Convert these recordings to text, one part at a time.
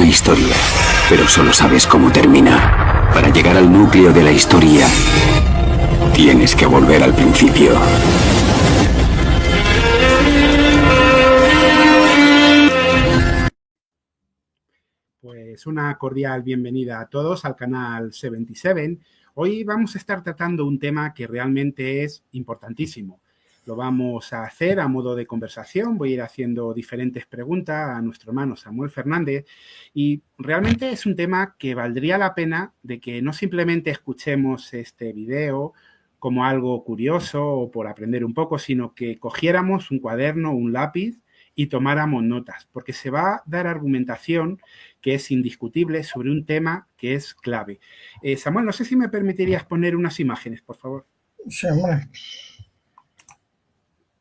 historia, pero solo sabes cómo termina. Para llegar al núcleo de la historia, tienes que volver al principio. Pues una cordial bienvenida a todos al canal 77. Hoy vamos a estar tratando un tema que realmente es importantísimo. Lo vamos a hacer a modo de conversación. Voy a ir haciendo diferentes preguntas a nuestro hermano Samuel Fernández y realmente es un tema que valdría la pena de que no simplemente escuchemos este video como algo curioso o por aprender un poco, sino que cogiéramos un cuaderno, un lápiz y tomáramos notas, porque se va a dar argumentación que es indiscutible sobre un tema que es clave. Samuel, no sé si me permitirías poner unas imágenes, por favor. Sí, hombre.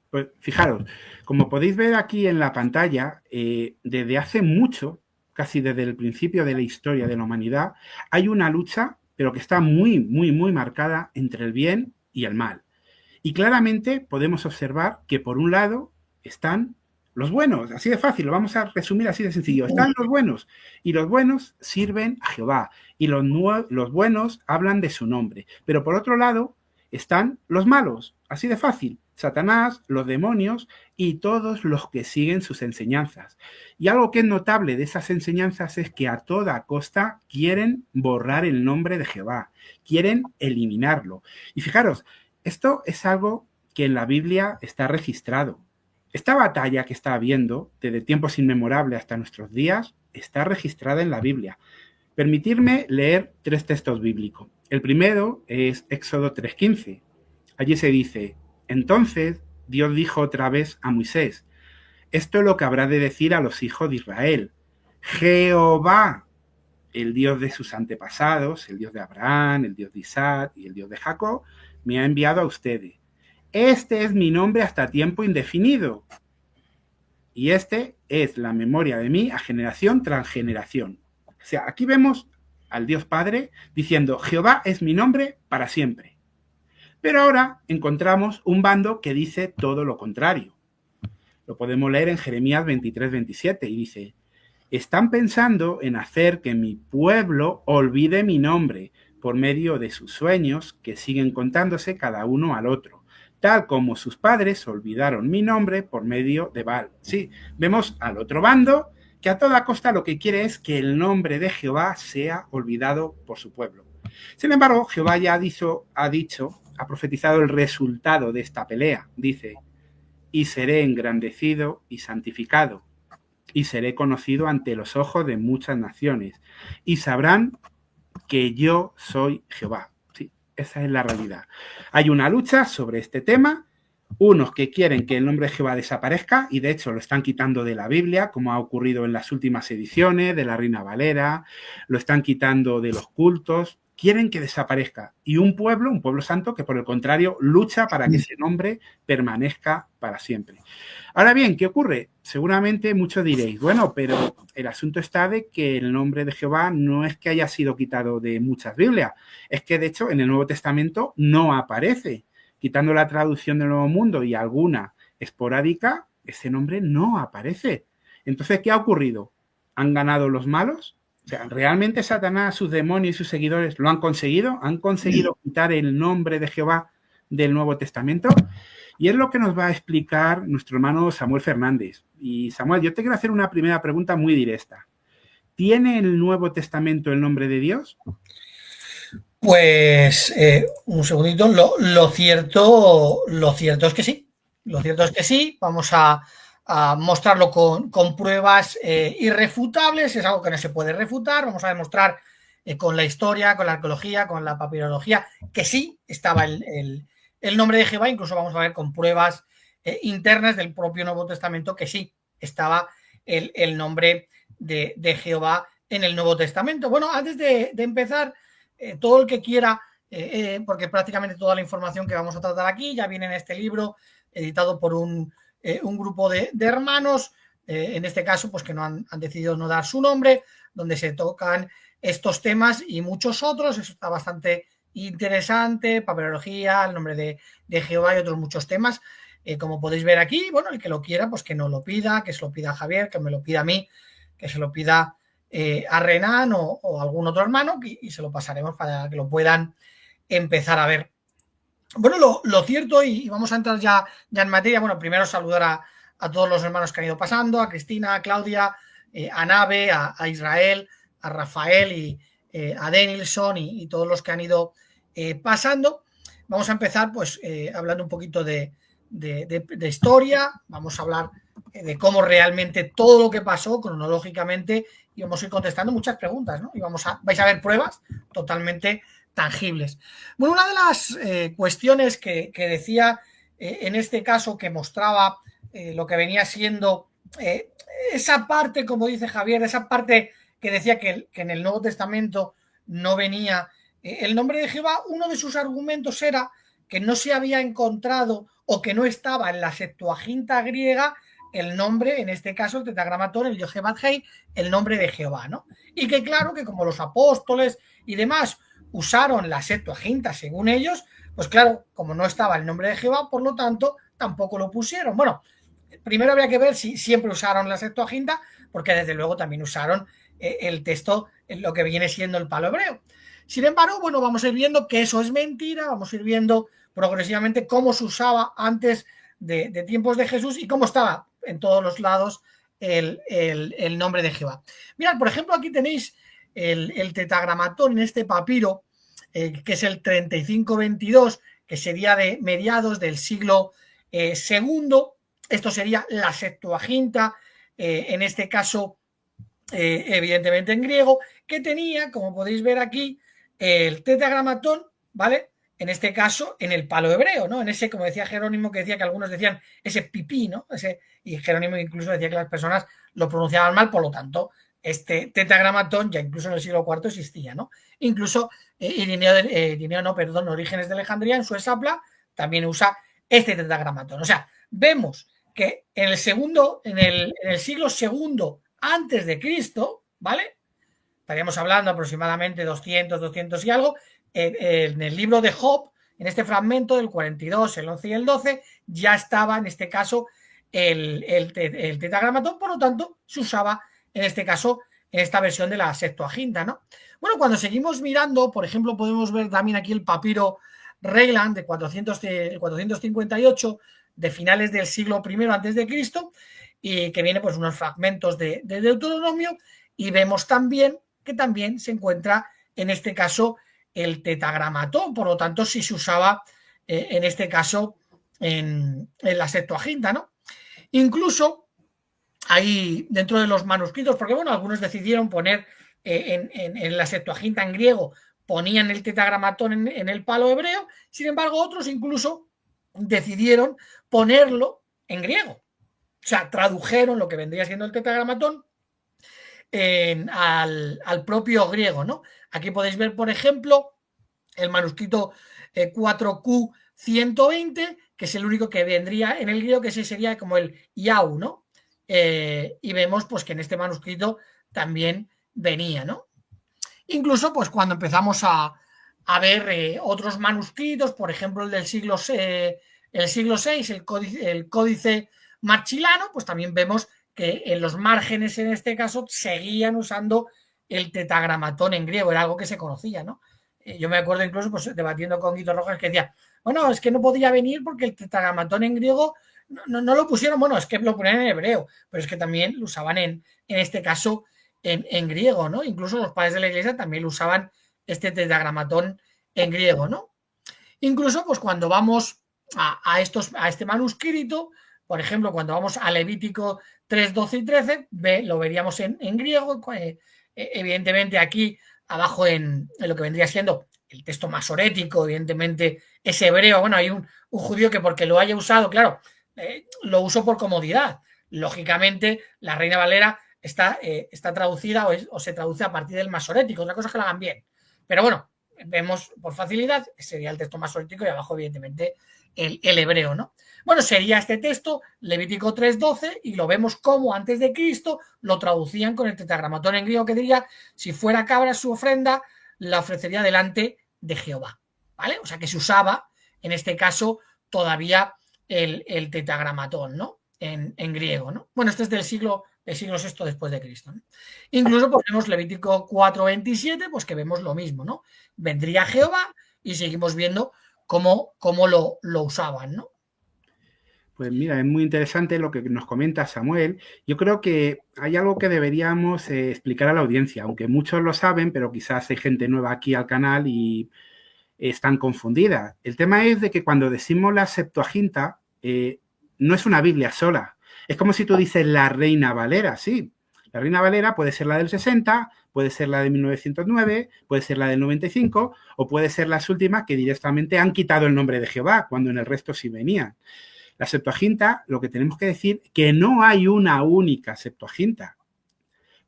Pues fijaros, como podéis ver aquí en la pantalla, desde hace mucho, casi desde el principio de la historia de la humanidad, hay una lucha, pero que está muy marcada entre el bien y el mal. Y claramente podemos observar que por un lado están los buenos, así de fácil, lo vamos a resumir así de sencillo. Están los buenos y los buenos sirven a Jehová y los buenos hablan de su nombre. Pero por otro lado están los malos, así de fácil. Satanás, los demonios y todos los que siguen sus enseñanzas. Y algo que es notable de esas enseñanzas es que a toda costa quieren borrar el nombre de Jehová, quieren eliminarlo. Y fijaros, esto es algo que en la Biblia está registrado. Esta batalla que está habiendo, desde tiempos inmemorables hasta nuestros días, está registrada en la Biblia. Permitirme leer 3 textos bíblicos. El primero es Éxodo 3:15. Allí se dice: entonces Dios dijo otra vez a Moisés: esto es lo que habrá de decir a los hijos de Israel. Jehová, el Dios de sus antepasados, el Dios de Abraham, el Dios de Isaac y el Dios de Jacob, me ha enviado a ustedes. Este es mi nombre hasta tiempo indefinido. Y este es la memoria de mí a generación tras generación. O sea, aquí vemos al Dios Padre diciendo: Jehová es mi nombre para siempre. Pero ahora encontramos un bando que dice todo lo contrario. Lo podemos leer en Jeremías 23:27 y dice: están pensando en hacer que mi pueblo olvide mi nombre por medio de sus sueños que siguen contándose cada uno al otro, tal como sus padres olvidaron mi nombre por medio de Baal. Sí, vemos al otro bando que a toda costa lo que quiere es que el nombre de Jehová sea olvidado por su pueblo. Sin embargo, Jehová ya ha profetizado el resultado de esta pelea. Dice: y seré engrandecido y santificado, y seré conocido ante los ojos de muchas naciones, y sabrán que yo soy Jehová. Sí, esa es la realidad. Hay una lucha sobre este tema, unos que quieren que el nombre de Jehová desaparezca, y de hecho lo están quitando de la Biblia, como ha ocurrido en las últimas ediciones de la Reina Valera, lo están quitando de los cultos, quieren que desaparezca. Y un pueblo santo, que por el contrario lucha para que ese nombre permanezca para siempre. Ahora bien, ¿qué ocurre? Seguramente muchos diréis: bueno, pero el asunto está de que el nombre de Jehová no es que haya sido quitado de muchas Biblias, es que de hecho en el Nuevo Testamento no aparece. Quitando la traducción del Nuevo Mundo y alguna esporádica, ese nombre no aparece. Entonces, ¿qué ha ocurrido? ¿Han ganado los malos? O sea, ¿realmente Satanás, sus demonios y sus seguidores lo han conseguido? ¿Han conseguido quitar el nombre de Jehová del Nuevo Testamento? Y es lo que nos va a explicar nuestro hermano Samuel Fernández. Y Samuel, yo te quiero hacer una primera pregunta muy directa. ¿Tiene el Nuevo Testamento el nombre de Dios? Pues un segundito. Lo cierto es que sí. Lo cierto es que sí. Vamos a mostrarlo con pruebas irrefutables. Es algo que no se puede refutar. Vamos a demostrar con la historia, con la arqueología, con la papirología, que sí estaba el nombre de Jehová. Incluso vamos a ver con pruebas internas del propio Nuevo Testamento que sí estaba el nombre de Jehová en el Nuevo Testamento. Bueno, antes de empezar, todo el que quiera, porque prácticamente toda la información que vamos a tratar aquí ya viene en este libro editado por un grupo de hermanos, en este caso pues que no han decidido no dar su nombre, donde se tocan estos temas y muchos otros. Eso está bastante interesante: papirología, el nombre de Jehová y otros muchos temas. Como podéis ver aquí, bueno, el que lo quiera, pues que nos lo pida, que se lo pida a Javier, que me lo pida a mí, que se lo pida a Renan o algún otro hermano y se lo pasaremos para que lo puedan empezar a ver. Bueno, lo cierto, y vamos a entrar ya en materia, bueno, primero saludar a todos los hermanos que han ido pasando, a Cristina, a Claudia, a Nave, a Israel, a Rafael y a Denilson y todos los que han ido pasando. Vamos a empezar pues hablando un poquito de historia, vamos a hablar de cómo realmente todo lo que pasó cronológicamente y vamos a ir contestando muchas preguntas, ¿no? Y vais a ver pruebas totalmente tangibles. Bueno, una de las cuestiones que decía en este caso, que mostraba lo que venía siendo esa parte, como dice Javier, esa parte que decía que en el Nuevo Testamento no venía el nombre de Jehová, uno de sus argumentos era que no se había encontrado o que no estaba en la Septuaginta griega el nombre, en este caso el tetragramatón, el Yohevad-Hei, el nombre de Jehová, ¿no? Y que claro que como los apóstoles y demás usaron la Septuaginta según ellos, pues claro, como no estaba el nombre de Jehová, por lo tanto, tampoco lo pusieron. Bueno, primero habría que ver si siempre usaron la Septuaginta, porque desde luego también usaron el texto, lo que viene siendo el palo hebreo. Sin embargo, bueno, vamos a ir viendo que eso es mentira, vamos a ir viendo progresivamente cómo se usaba antes de tiempos de Jesús y cómo estaba en todos los lados el nombre de Jehová. Mirad, por ejemplo, aquí tenéis el tetragramatón en este papiro, que es el 3522, que sería de mediados del siglo segundo. Esto sería la Septuaginta, en este caso, evidentemente en griego, que tenía, como podéis ver aquí, el tetragramatón, ¿vale? En este caso, en el palo hebreo, ¿no? En ese, como decía Jerónimo, que decía que algunos decían ese pipí, ¿no? Y Jerónimo incluso decía que las personas lo pronunciaban mal, por lo tanto, este tetragramatón ya incluso en el siglo IV existía, ¿no? Incluso Orígenes de Alejandría, en su Esapla, también usa este tetragramatón. O sea, vemos que en el siglo segundo antes de Cristo, ¿vale? Estaríamos hablando aproximadamente 200 y algo, en el libro de Job, en este fragmento del 42, el 11 y el 12, ya estaba en este caso el tetragramatón, por lo tanto, se usaba en este caso en esta versión de la Septuaginta, ¿no? Bueno, cuando seguimos mirando, por ejemplo, podemos ver también aquí el papiro Regland de 458 de finales del siglo I antes de Cristo, y que viene pues unos fragmentos de Deuteronomio, y vemos también que también se encuentra en este caso el tetragramatón, por lo tanto sí se usaba en este caso en la Septuaginta, ¿no? Incluso ahí dentro de los manuscritos, porque bueno, algunos decidieron poner en la Septuaginta en griego, ponían el tetragramatón en el palo hebreo, sin embargo otros incluso decidieron ponerlo en griego. O sea, tradujeron lo que vendría siendo el tetragramatón al propio griego, ¿no? Aquí podéis ver, por ejemplo, el manuscrito 4Q120, que es el único que vendría en el griego, que ese sería como el Iau, ¿no? Y vemos pues que en este manuscrito también venía, ¿no? Incluso pues cuando empezamos a ver otros manuscritos, por ejemplo el del siglo VI, el códice marchilano, pues también vemos que en los márgenes en este caso seguían usando el tetragramatón en griego, era algo que se conocía, ¿no? Yo me acuerdo incluso pues debatiendo con Guido Rojas que decía, bueno, es que no podía venir porque el tetragramatón en griego no lo pusieron, bueno, es que lo ponían en hebreo, pero es que también lo usaban en este caso en griego, ¿no? Incluso los padres de la iglesia también lo usaban este tetragramatón en griego, ¿no? Incluso pues cuando vamos a este manuscrito, por ejemplo, cuando vamos a Levítico 3, 12 y 13, lo veríamos en griego. Evidentemente aquí abajo en lo que vendría siendo el texto masorético, evidentemente es hebreo. Bueno, hay un judío que porque lo haya usado, claro, lo uso por comodidad. Lógicamente, la Reina Valera está traducida o se traduce a partir del masorético. Otra cosa es que lo hagan bien. Pero bueno, vemos por facilidad, sería el texto masorético y abajo, evidentemente, el hebreo, ¿no? Bueno, sería este texto, Levítico 3:12, y lo vemos como antes de Cristo lo traducían con el tetragramatón en griego, que diría, si fuera cabra su ofrenda, la ofrecería delante de Jehová, ¿vale? O sea que se usaba, en este caso, todavía el tetragramatón, ¿no? en griego, ¿no? Bueno, este es del siglo VI después de Cristo, ¿no? Incluso pues, vemos Levítico 4:27, pues que vemos lo mismo, ¿no? Vendría Jehová y seguimos viendo cómo lo usaban, ¿no? Pues mira, es muy interesante lo que nos comenta Samuel. Yo creo que hay algo que deberíamos explicar a la audiencia, aunque muchos lo saben, pero quizás hay gente nueva aquí al canal y están confundidas. El tema es de que cuando decimos la Septuaginta, no es una Biblia sola. Es como si tú dices la Reina Valera, sí. La Reina Valera puede ser la del 60, puede ser la de 1909, puede ser la del 95, o puede ser las últimas que directamente han quitado el nombre de Jehová, cuando en el resto sí venían. La Septuaginta, lo que tenemos que decir, que no hay una única Septuaginta.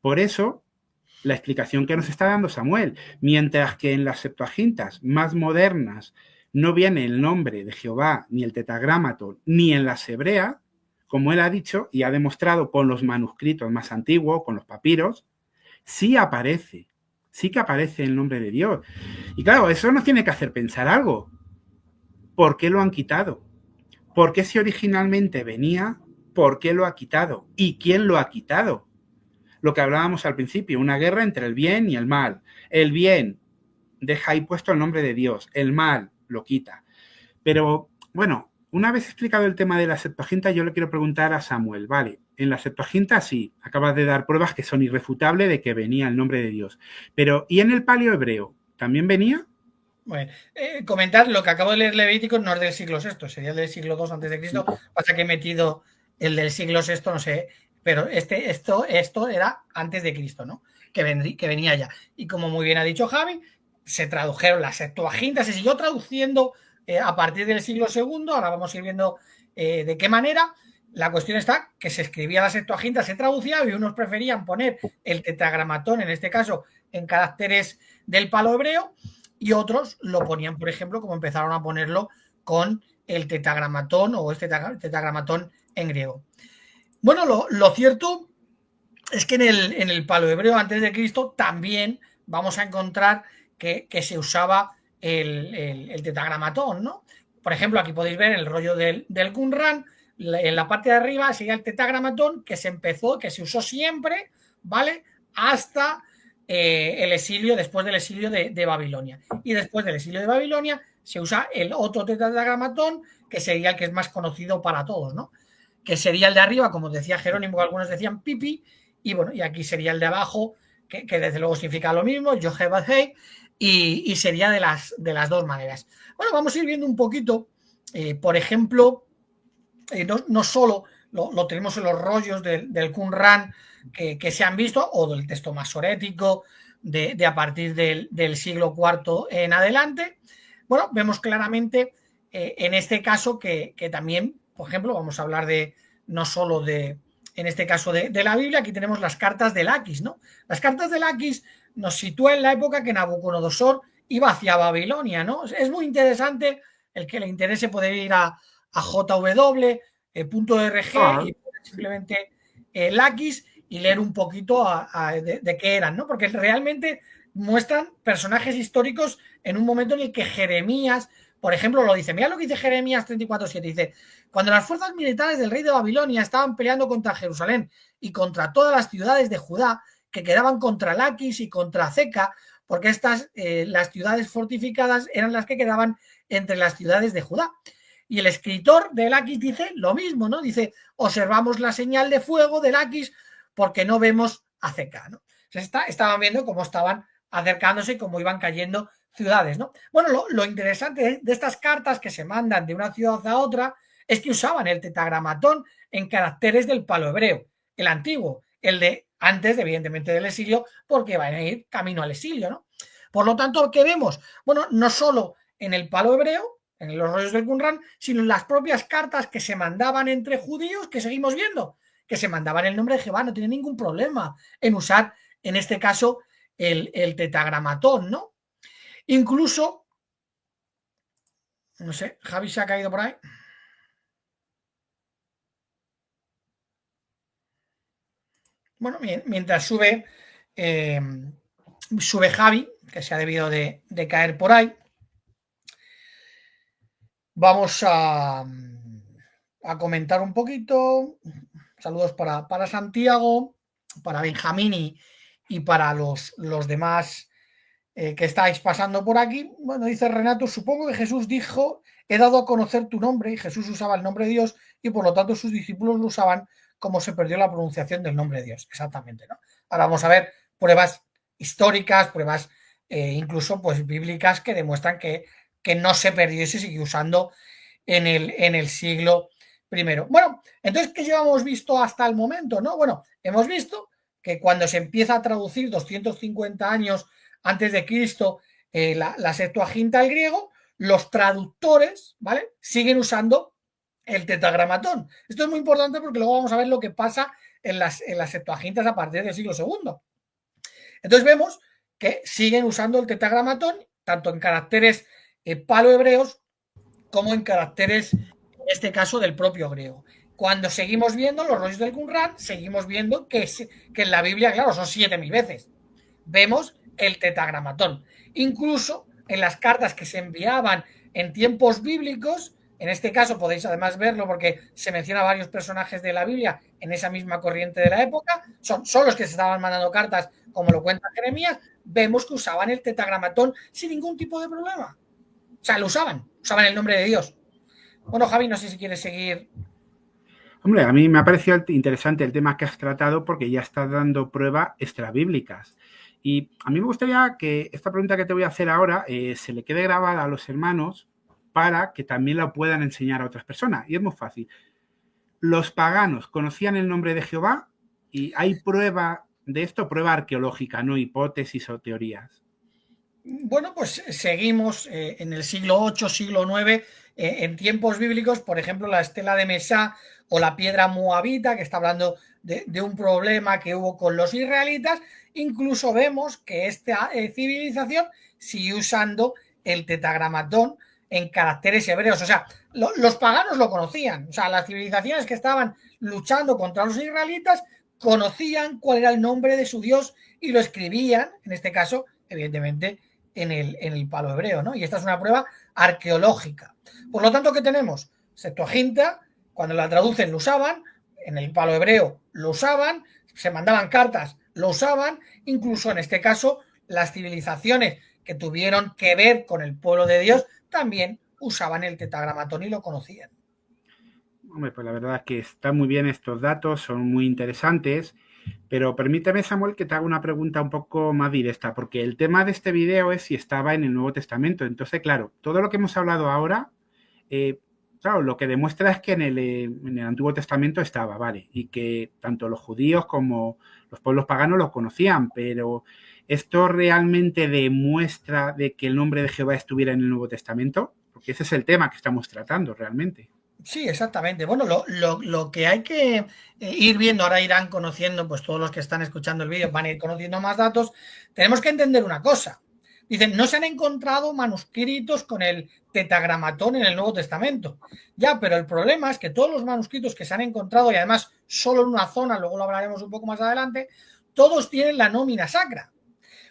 Por eso, la explicación que nos está dando Samuel, mientras que en las Septuagintas más modernas no viene el nombre de Jehová, ni el tetragramaton, ni en las hebreas, como él ha dicho y ha demostrado con los manuscritos más antiguos, con los papiros, sí que aparece el nombre de Dios. Y claro, eso nos tiene que hacer pensar algo. ¿Por qué lo han quitado? ¿Por qué si originalmente venía, por qué lo ha quitado? ¿Y quién lo ha quitado? Lo que hablábamos al principio, una guerra entre el bien y el mal. El bien deja ahí puesto el nombre de Dios, el mal lo quita. Pero bueno, una vez explicado el tema de la Septuaginta, yo le quiero preguntar a Samuel, vale, en la Septuaginta sí, acabas de dar pruebas que son irrefutables de que venía el nombre de Dios. Pero ¿y en el paleo hebreo? ¿También venía? Bueno, comentar lo que acabo de leer Levítico no es del siglo VI, sería el del siglo II antes de Cristo. Pasa que he metido el del siglo VI, no sé, pero esto era antes de Cristo, ¿no? Que venía ya. Y como muy bien ha dicho Javi, se tradujeron las Septuagintas, se siguió traduciendo a partir del siglo II. Ahora vamos a ir viendo de qué manera. La cuestión está que se escribía la Septuaginta, se traducía y unos preferían poner el tetragramatón, en este caso, en caracteres del palo hebreo, y otros lo ponían, por ejemplo, como empezaron a ponerlo con el tetragramatón o este tetragramatón en griego. Bueno, lo cierto es que en el palo hebreo antes de Cristo también vamos a encontrar que se usaba el tetragramatón, ¿no? Por ejemplo, aquí podéis ver el rollo del Qumran, en la parte de arriba sería el tetragramatón que se usó siempre, ¿vale? Hasta el exilio, después del exilio de Babilonia. Y después del exilio de Babilonia se usa el otro tetragramatón, que sería el que es más conocido para todos, ¿no? Que sería el de arriba, como decía Jerónimo, algunos decían pipi, y bueno, y aquí sería el de abajo, que desde luego significa lo mismo, Yohebadhei, y sería de las dos maneras. Bueno, vamos a ir viendo un poquito, por ejemplo, no solo lo tenemos en los rollos del Qumran que se han visto, o del texto masorético de a partir del siglo IV en adelante. Bueno, vemos claramente en este caso que también, por ejemplo, vamos a hablar no solo en este caso de la Biblia, aquí tenemos las cartas de Laquis, ¿no? Las cartas de Laquis nos sitúan en la época que Nabucodonosor iba hacia Babilonia, ¿no? Es muy interesante, el que le interese puede ir a jw.org y simplemente Laquis y leer un poquito de qué eran, ¿no? Porque realmente muestran personajes históricos en un momento en el que Jeremías, por ejemplo, lo dice. Mira lo que dice Jeremías 34:7. Dice, cuando las fuerzas militares del rey de Babilonia estaban peleando contra Jerusalén y contra todas las ciudades de Judá que quedaban contra Laquis y contra Zeca, porque las ciudades fortificadas eran las que quedaban entre las ciudades de Judá. Y el escritor de Laquis dice lo mismo, ¿no? Dice, observamos la señal de fuego de Laquis porque no vemos a Zeca, ¿no? Estaban viendo cómo estaban acercándose y cómo iban cayendo ciudades, ¿no? Bueno, lo interesante de estas cartas que se mandan de una ciudad a otra es que usaban el tetragramatón en caracteres del palo hebreo, el antiguo, el de antes, evidentemente, del exilio, porque van a ir camino al exilio, ¿no? Por lo tanto, ¿qué vemos? Bueno, no solo en el palo hebreo, en los rollos del Qumran, sino en las propias cartas que se mandaban entre judíos, que seguimos viendo, que se mandaban el nombre de Jehová, no tiene ningún problema en usar, en este caso, el tetragramatón, ¿no? Incluso, no sé, Javi se ha caído por ahí. Bueno, mientras sube Javi, que se ha debido de caer por ahí, vamos a a comentar un poquito. Saludos para Santiago, para Benjamín y para los demás que estáis pasando por aquí. Bueno, dice Renato, supongo que Jesús dijo, he dado a conocer tu nombre, y Jesús usaba el nombre de Dios y por lo tanto sus discípulos lo usaban como se perdió la pronunciación del nombre de Dios. Exactamente, ¿no? Ahora vamos a ver pruebas históricas, pruebas incluso pues bíblicas que demuestran que no se perdió y se sigue usando en el siglo I. Bueno, entonces, ¿qué llevamos visto hasta el momento? ¿No? Bueno, hemos visto que cuando se empieza a traducir 250 años antes de Cristo la Septuaginta al griego, los traductores, ¿vale?, siguen usando el tetragramatón. Esto es muy importante porque luego vamos a ver lo que pasa en las Septuagintas a partir del siglo II. Entonces vemos que siguen usando el tetragramatón tanto en caracteres palohebreos como en caracteres, en este caso, del propio griego. Cuando seguimos viendo los rollos del Qumran, seguimos viendo que en la Biblia, claro, son 7000 veces. Vemos el tetragramatón. Incluso en las cartas que se enviaban en tiempos bíblicos, en este caso podéis además verlo porque se menciona a varios personajes de la Biblia en esa misma corriente de la época, son los que se estaban mandando cartas, como lo cuenta Jeremías, vemos que usaban el tetragramatón sin ningún tipo de problema. O sea, lo usaban el nombre de Dios. Bueno, Javi, no sé si quieres seguir. Hombre, a mí me ha parecido interesante el tema que has tratado porque ya estás dando pruebas extrabíblicas. Y a mí me gustaría que esta pregunta que te voy a hacer ahora se le quede grabada a los hermanos para que también la puedan enseñar a otras personas. Y es muy fácil. Los paganos conocían el nombre de Jehová y hay prueba de esto, prueba arqueológica, no hipótesis o teorías. Bueno, pues seguimos en el siglo VIII, siglo IX, en tiempos bíblicos, por ejemplo, la estela de Mesá o la piedra moabita, que está hablando de un problema que hubo con los israelitas. Incluso vemos que esta civilización sigue usando el tetragramatón en caracteres hebreos. O sea, los paganos lo conocían. O sea, las civilizaciones que estaban luchando contra los israelitas conocían cuál era el nombre de su Dios y lo escribían, en este caso, evidentemente, en el palo hebreo, ¿no? Y esta es una prueba arqueológica. Por lo tanto, ¿qué tenemos? Septuaginta, cuando la traducen lo usaban, en el palo hebreo lo usaban, se mandaban cartas, lo usaban, incluso en este caso las civilizaciones que tuvieron que ver con el pueblo de Dios también usaban el tetragramatón y lo conocían. Hombre, pues la verdad es que están muy bien estos datos, son muy interesantes. Pero permíteme, Samuel, que te haga una pregunta un poco más directa, porque el tema de este video es si estaba en el Nuevo Testamento. Entonces, claro, todo lo que hemos hablado ahora, claro, lo que demuestra es que en el Antiguo Testamento estaba, ¿vale? Y que tanto los judíos como los pueblos paganos lo conocían, pero ¿esto realmente demuestra de que el nombre de Jehová estuviera en el Nuevo Testamento? Porque ese es el tema que estamos tratando realmente. Sí, exactamente. Bueno, lo que hay que ir viendo, ahora irán conociendo, pues todos los que están escuchando el vídeo van a ir conociendo más datos. Tenemos que entender una cosa. Dicen, no se han encontrado manuscritos con el tetragramatón en el Nuevo Testamento. Ya, pero el problema es que todos los manuscritos que se han encontrado, y además solo en una zona, luego lo hablaremos un poco más adelante, todos tienen la nómina sacra.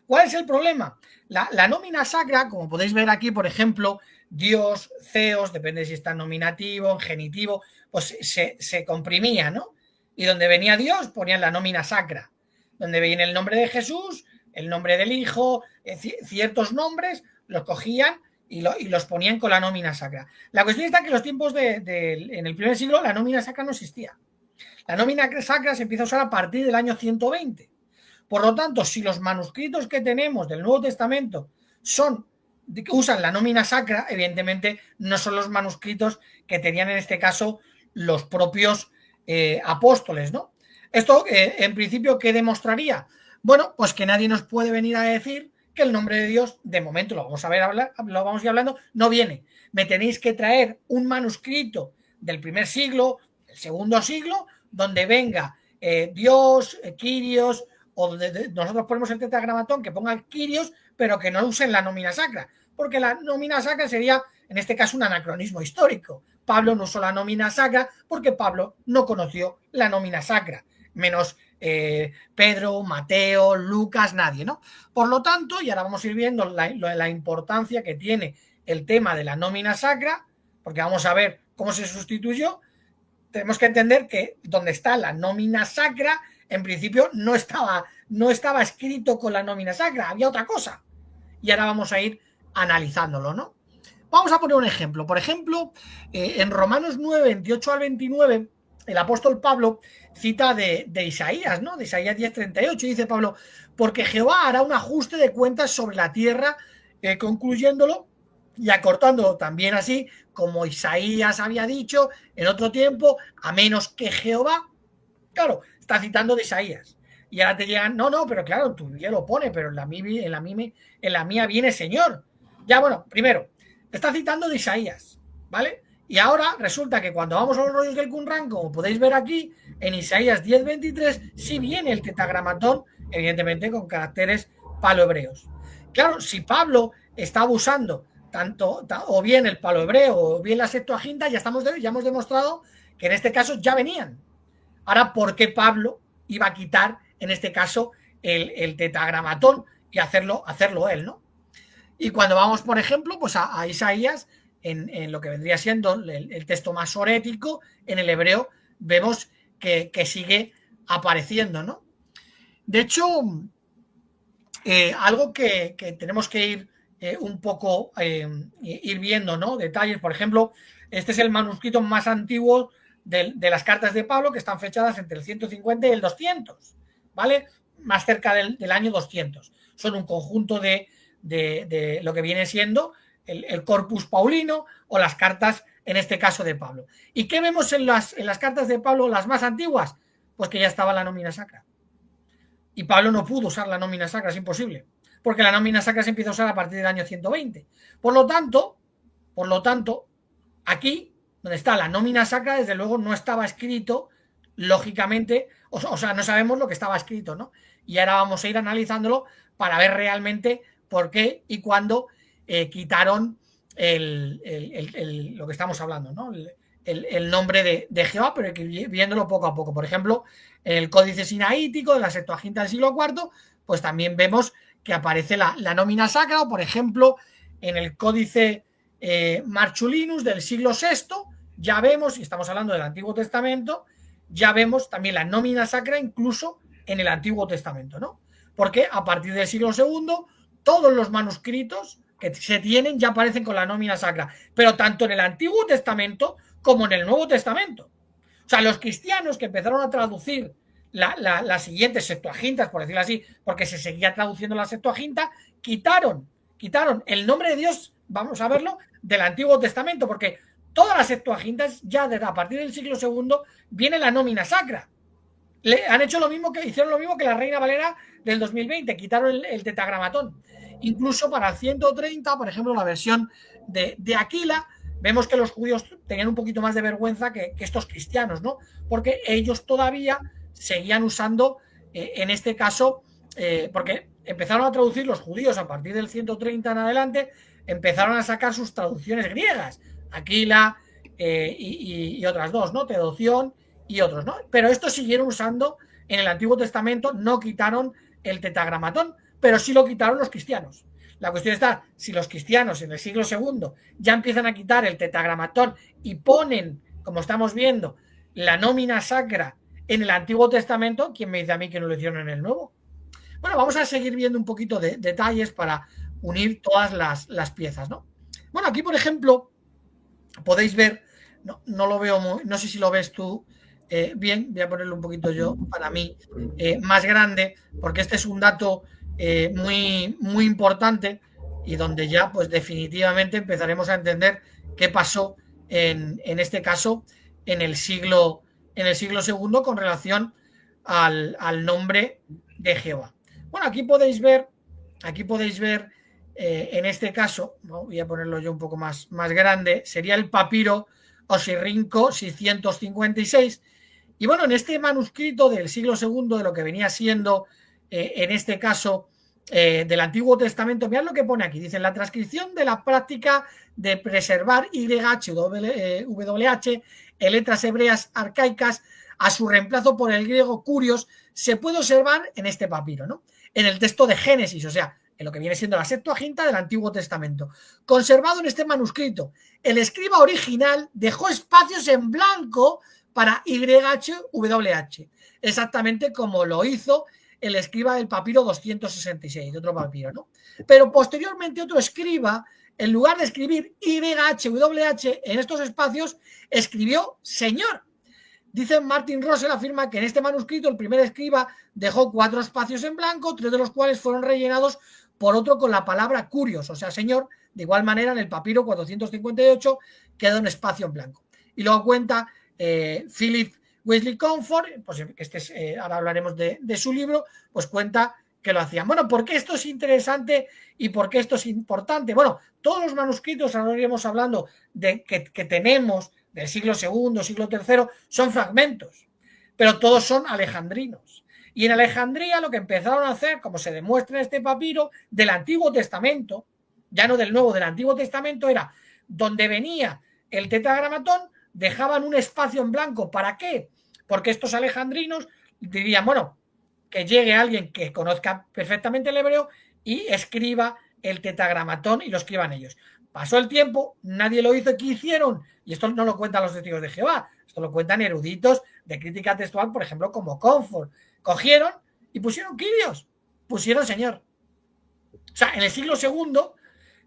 ¿Cuál es el problema? La nómina sacra, como podéis ver aquí, por ejemplo, Dios, Theos, depende si está en nominativo, en genitivo, pues se comprimía, ¿no? Y donde venía Dios ponían la nómina sacra. Donde viene el nombre de Jesús, el nombre del Hijo, ciertos nombres, los cogían y los ponían con la nómina sacra. La cuestión está que en los tiempos en el primer siglo la nómina sacra no existía. La nómina sacra se empieza a usar a partir del año 120. Por lo tanto, si los manuscritos que tenemos del Nuevo Testamento usan la nómina sacra, evidentemente no son los manuscritos que tenían en este caso los propios apóstoles, ¿no? Esto, en principio, ¿qué demostraría? Bueno, pues que nadie nos puede venir a decir que el nombre de Dios, de momento, lo vamos a ir hablando, no viene. Me tenéis que traer un manuscrito del primer siglo, del segundo siglo, donde venga Dios, Kyrios, o donde nosotros ponemos el tetragramatón que ponga Kyrios, pero que no usen la nómina sacra, porque la nómina sacra sería, en este caso, un anacronismo histórico. Pablo no usó la nómina sacra porque Pablo no conoció la nómina sacra, menos Pedro, Mateo, Lucas, nadie, ¿no? Por lo tanto, y ahora vamos a ir viendo la importancia que tiene el tema de la nómina sacra, porque vamos a ver cómo se sustituyó. tenemos que entender que donde está la nómina sacra, en principio no estaba escrito con la nómina sacra, había otra cosa. Y ahora vamos a ir analizándolo, ¿no? Vamos a poner un ejemplo. Por ejemplo, en Romanos 9, 28 al 29, el apóstol Pablo cita de Isaías, ¿no? De Isaías 10, 38, dice Pablo, porque Jehová hará un ajuste de cuentas sobre la tierra, concluyéndolo y acortándolo también así, como Isaías había dicho en otro tiempo, a menos que Jehová. Claro, está citando de Isaías. Y ahora te llegan, no, pero claro, tu Biblia lo pone, pero en la mía viene Señor. Ya, bueno, primero, está citando de Isaías, ¿vale? Y ahora resulta que cuando vamos a los rollos del Qumran, como podéis ver aquí, en Isaías 10:23, sí viene el tetagramatón, evidentemente con caracteres palohebreos. Claro, si Pablo estaba usando tanto o bien el palohebreo o bien la Septuaginta, ya hemos demostrado que en este caso ya venían. Ahora, ¿por qué Pablo iba a quitar, en este caso, el tetagramatón y hacerlo él, ¿no? Y cuando vamos, por ejemplo, pues a Isaías, en lo que vendría siendo el texto más sorético, en el hebreo, vemos que sigue apareciendo, ¿no? De hecho, algo que tenemos que ir un poco ir viendo, ¿no? Detalles, por ejemplo, este es el manuscrito más antiguo de las cartas de Pablo, que están fechadas entre el 150 y el 200, ¿vale? Más cerca del año 200. Son un conjunto de lo que viene siendo el corpus paulino o las cartas, en este caso, de Pablo. ¿Y qué vemos en las cartas de Pablo, las más antiguas? Pues que ya estaba la nómina sacra. Y Pablo no pudo usar la nómina sacra, es imposible, porque la nómina sacra se empieza a usar a partir del año 120. Por lo tanto, aquí, donde está la nómina sacra, desde luego no estaba escrito, lógicamente, o sea, no sabemos lo que estaba escrito, ¿no? Y ahora vamos a ir analizándolo para ver realmente por qué y cuándo quitaron lo que estamos hablando, ¿no? El nombre de Jehová, pero viéndolo poco a poco. Por ejemplo, en el Códice Sinaítico de la Septuaginta del siglo IV, pues también vemos que aparece la nómina sacra, o por ejemplo, en el Códice Marchulinus del siglo VI, ya vemos, y estamos hablando del Antiguo Testamento, ya vemos también la nómina sacra incluso en el Antiguo Testamento, ¿no? Porque a partir del siglo II, todos los manuscritos que se tienen ya aparecen con la nómina sacra, pero tanto en el Antiguo Testamento como en el Nuevo Testamento. O sea, los cristianos que empezaron a traducir las siguientes Septuagintas, por decirlo así, porque se seguía traduciendo la Septuaginta, quitaron el nombre de Dios, vamos a verlo, del Antiguo Testamento, porque todas las Septuagintas, ya a partir del siglo II, viene la nómina sacra. Han hecho hicieron lo mismo que la Reina Valera del 2020, quitaron el tetagramatón. Incluso para el 130, por ejemplo, la versión de Aquila, vemos que los judíos tenían un poquito más de vergüenza que estos cristianos, ¿no? Porque ellos todavía seguían usando, en este caso, porque empezaron a traducir los judíos a partir del 130 en adelante, empezaron a sacar sus traducciones griegas, Aquila y otras dos, ¿no? Teodoción y otros, ¿no? Pero estos siguieron usando en el Antiguo Testamento, no quitaron el tetagramatón, pero sí lo quitaron los cristianos. La cuestión está, si los cristianos en el siglo II ya empiezan a quitar el tetagramatón y ponen, como estamos viendo, la nómina sacra en el Antiguo Testamento, ¿quién me dice a mí que no lo hicieron en el Nuevo? Bueno, vamos a seguir viendo un poquito de detalles para unir todas las piezas, ¿no? Bueno, aquí, por ejemplo, podéis ver, no lo veo, no sé si lo ves tú bien, voy a ponerlo un poquito yo, para mí, más grande, porque este es un dato muy, muy importante y donde ya, pues definitivamente empezaremos a entender qué pasó en este caso en el siglo II con relación al nombre de Jehová. Bueno, aquí podéis ver en este caso, ¿no? Voy a ponerlo yo un poco más grande, sería el papiro Osirrinco 656. Y bueno, en este manuscrito del siglo II, de lo que venía siendo, en este caso, del Antiguo Testamento, mirad lo que pone aquí. Dice, la transcripción de la práctica de preservar YHWH en letras hebreas arcaicas a su reemplazo por el griego curios se puede observar en este papiro, ¿no? En el texto de Génesis, o sea, en lo que viene siendo la Septuaginta del Antiguo Testamento. Conservado en este manuscrito, el escriba original dejó espacios en blanco para YHWH, exactamente como lo hizo el escriba del papiro 266, de otro papiro, ¿no? Pero posteriormente otro escriba, en lugar de escribir YHWH en estos espacios, escribió Señor. Dice Martin Russell, afirma que en este manuscrito el primer escriba dejó 4 espacios en blanco, 3 de los cuales fueron rellenados por otro con la palabra curios, o sea, Señor. De igual manera, en el papiro 458 queda un espacio en blanco. Y luego cuenta Philip Wesley Comfort, pues que este es, ahora hablaremos de su libro, pues cuenta que lo hacían. Bueno, ¿por qué esto es interesante y por qué esto es importante? Bueno, todos los manuscritos, ahora iremos hablando de que tenemos del siglo II, siglo III, son fragmentos, pero todos son alejandrinos. Y en Alejandría lo que empezaron a hacer, como se demuestra en este papiro, del Antiguo Testamento, ya no del Nuevo, del Antiguo Testamento, era donde venía el tetragramatón, dejaban un espacio en blanco. ¿Para qué? Porque estos alejandrinos dirían, bueno, que llegue alguien que conozca perfectamente el hebreo y escriba el tetragramatón y lo escriban ellos. Pasó el tiempo, nadie lo hizo. ¿Qué hicieron? Y esto no lo cuentan los testigos de Jehová, esto lo cuentan eruditos de crítica textual, por ejemplo, como Comfort. Cogieron y pusieron Kyrios, pusieron Señor. O sea, en el siglo II,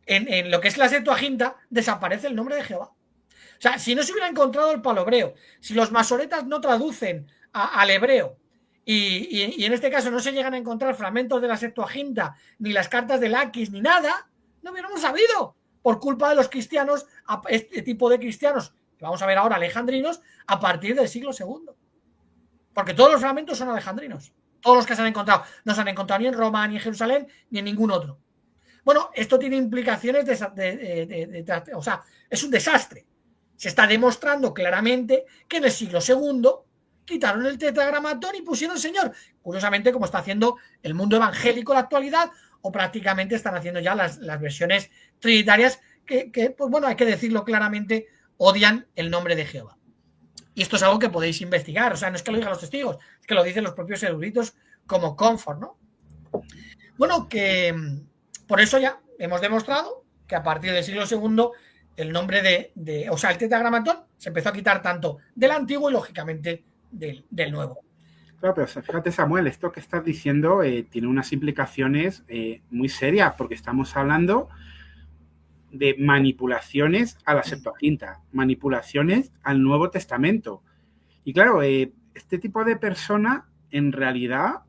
en lo que es la Septuaginta, desaparece el nombre de Jehová. O sea, si no se hubiera encontrado el palohebreo, si los masoretas no traducen al hebreo y en este caso no se llegan a encontrar fragmentos de la Septuaginta, ni las cartas de Laquis, ni nada, no hubiéramos sabido, por culpa de los cristianos, este tipo de cristianos, que vamos a ver ahora, alejandrinos, a partir del siglo II. Porque todos los fragmentos son alejandrinos. Todos los que se han encontrado. No se han encontrado ni en Roma, ni en Jerusalén, ni en ningún otro. Bueno, esto tiene implicaciones o sea, es un desastre. Se está demostrando claramente que en el siglo II quitaron el tetragramatón y pusieron Señor. Curiosamente, como está haciendo el mundo evangélico en la actualidad, o prácticamente están haciendo ya las versiones trinitarias que, pues bueno, hay que decirlo claramente, odian el nombre de Jehová. Y esto es algo que podéis investigar. O sea, no es que lo digan los testigos, es que lo dicen los propios eruditos como Comfort, ¿no? Bueno, que por eso ya hemos demostrado que a partir del siglo II el nombre o sea, el tetragramatón se empezó a quitar tanto del antiguo y, lógicamente, del nuevo. Claro, pero fíjate, Samuel, esto que estás diciendo tiene unas implicaciones muy serias, porque estamos hablando de manipulaciones a la Septuaginta, manipulaciones al Nuevo Testamento. Y claro, este tipo de personas, en realidad,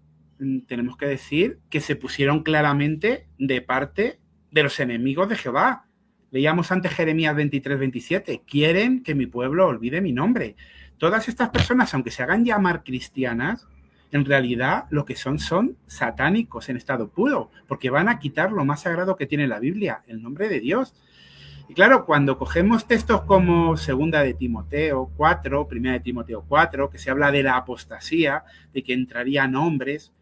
tenemos que decir que se pusieron claramente de parte de los enemigos de Jehová. Leíamos antes Jeremías 23-27, quieren que mi pueblo olvide mi nombre. Todas estas personas, aunque se hagan llamar cristianas, en realidad lo que son satánicos en estado puro, porque van a quitar lo más sagrado que tiene la Biblia, el nombre de Dios. Y claro, cuando cogemos textos como 2 de Timoteo 4, 1 de Timoteo 4, que se habla de la apostasía, de que entrarían hombres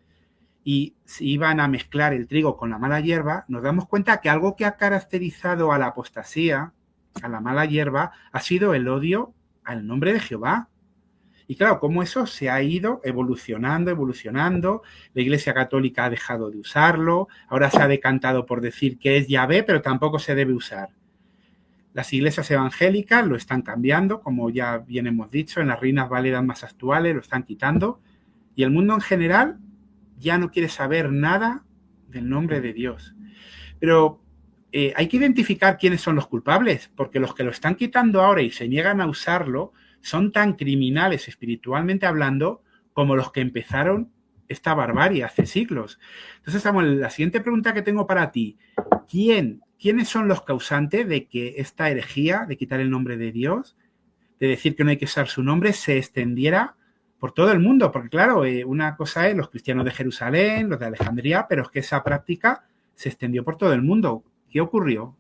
y se iban a mezclar el trigo con la mala hierba, nos damos cuenta que algo que ha caracterizado a la apostasía, a la mala hierba, ha sido el odio al nombre de Jehová. Y claro, cómo eso se ha ido evolucionando. La Iglesia Católica ha dejado de usarlo, ahora se ha decantado por decir que es Yahvé, pero tampoco se debe usar. Las iglesias evangélicas lo están cambiando, como ya bien hemos dicho, en las reinas válidas más actuales lo están quitando, y el mundo en general ya no quiere saber nada del nombre de Dios. Pero hay que identificar quiénes son los culpables, porque los que lo están quitando ahora y se niegan a usarlo son tan criminales espiritualmente hablando como los que empezaron esta barbarie hace siglos. Entonces, Samuel, la siguiente pregunta que tengo para ti, ¿quiénes son los causantes de que esta herejía de quitar el nombre de Dios, de decir que no hay que usar su nombre, se extendiera por todo el mundo? Porque claro, una cosa es los cristianos de Jerusalén, los de Alejandría, pero es que esa práctica se extendió por todo el mundo. ¿Qué ocurrió?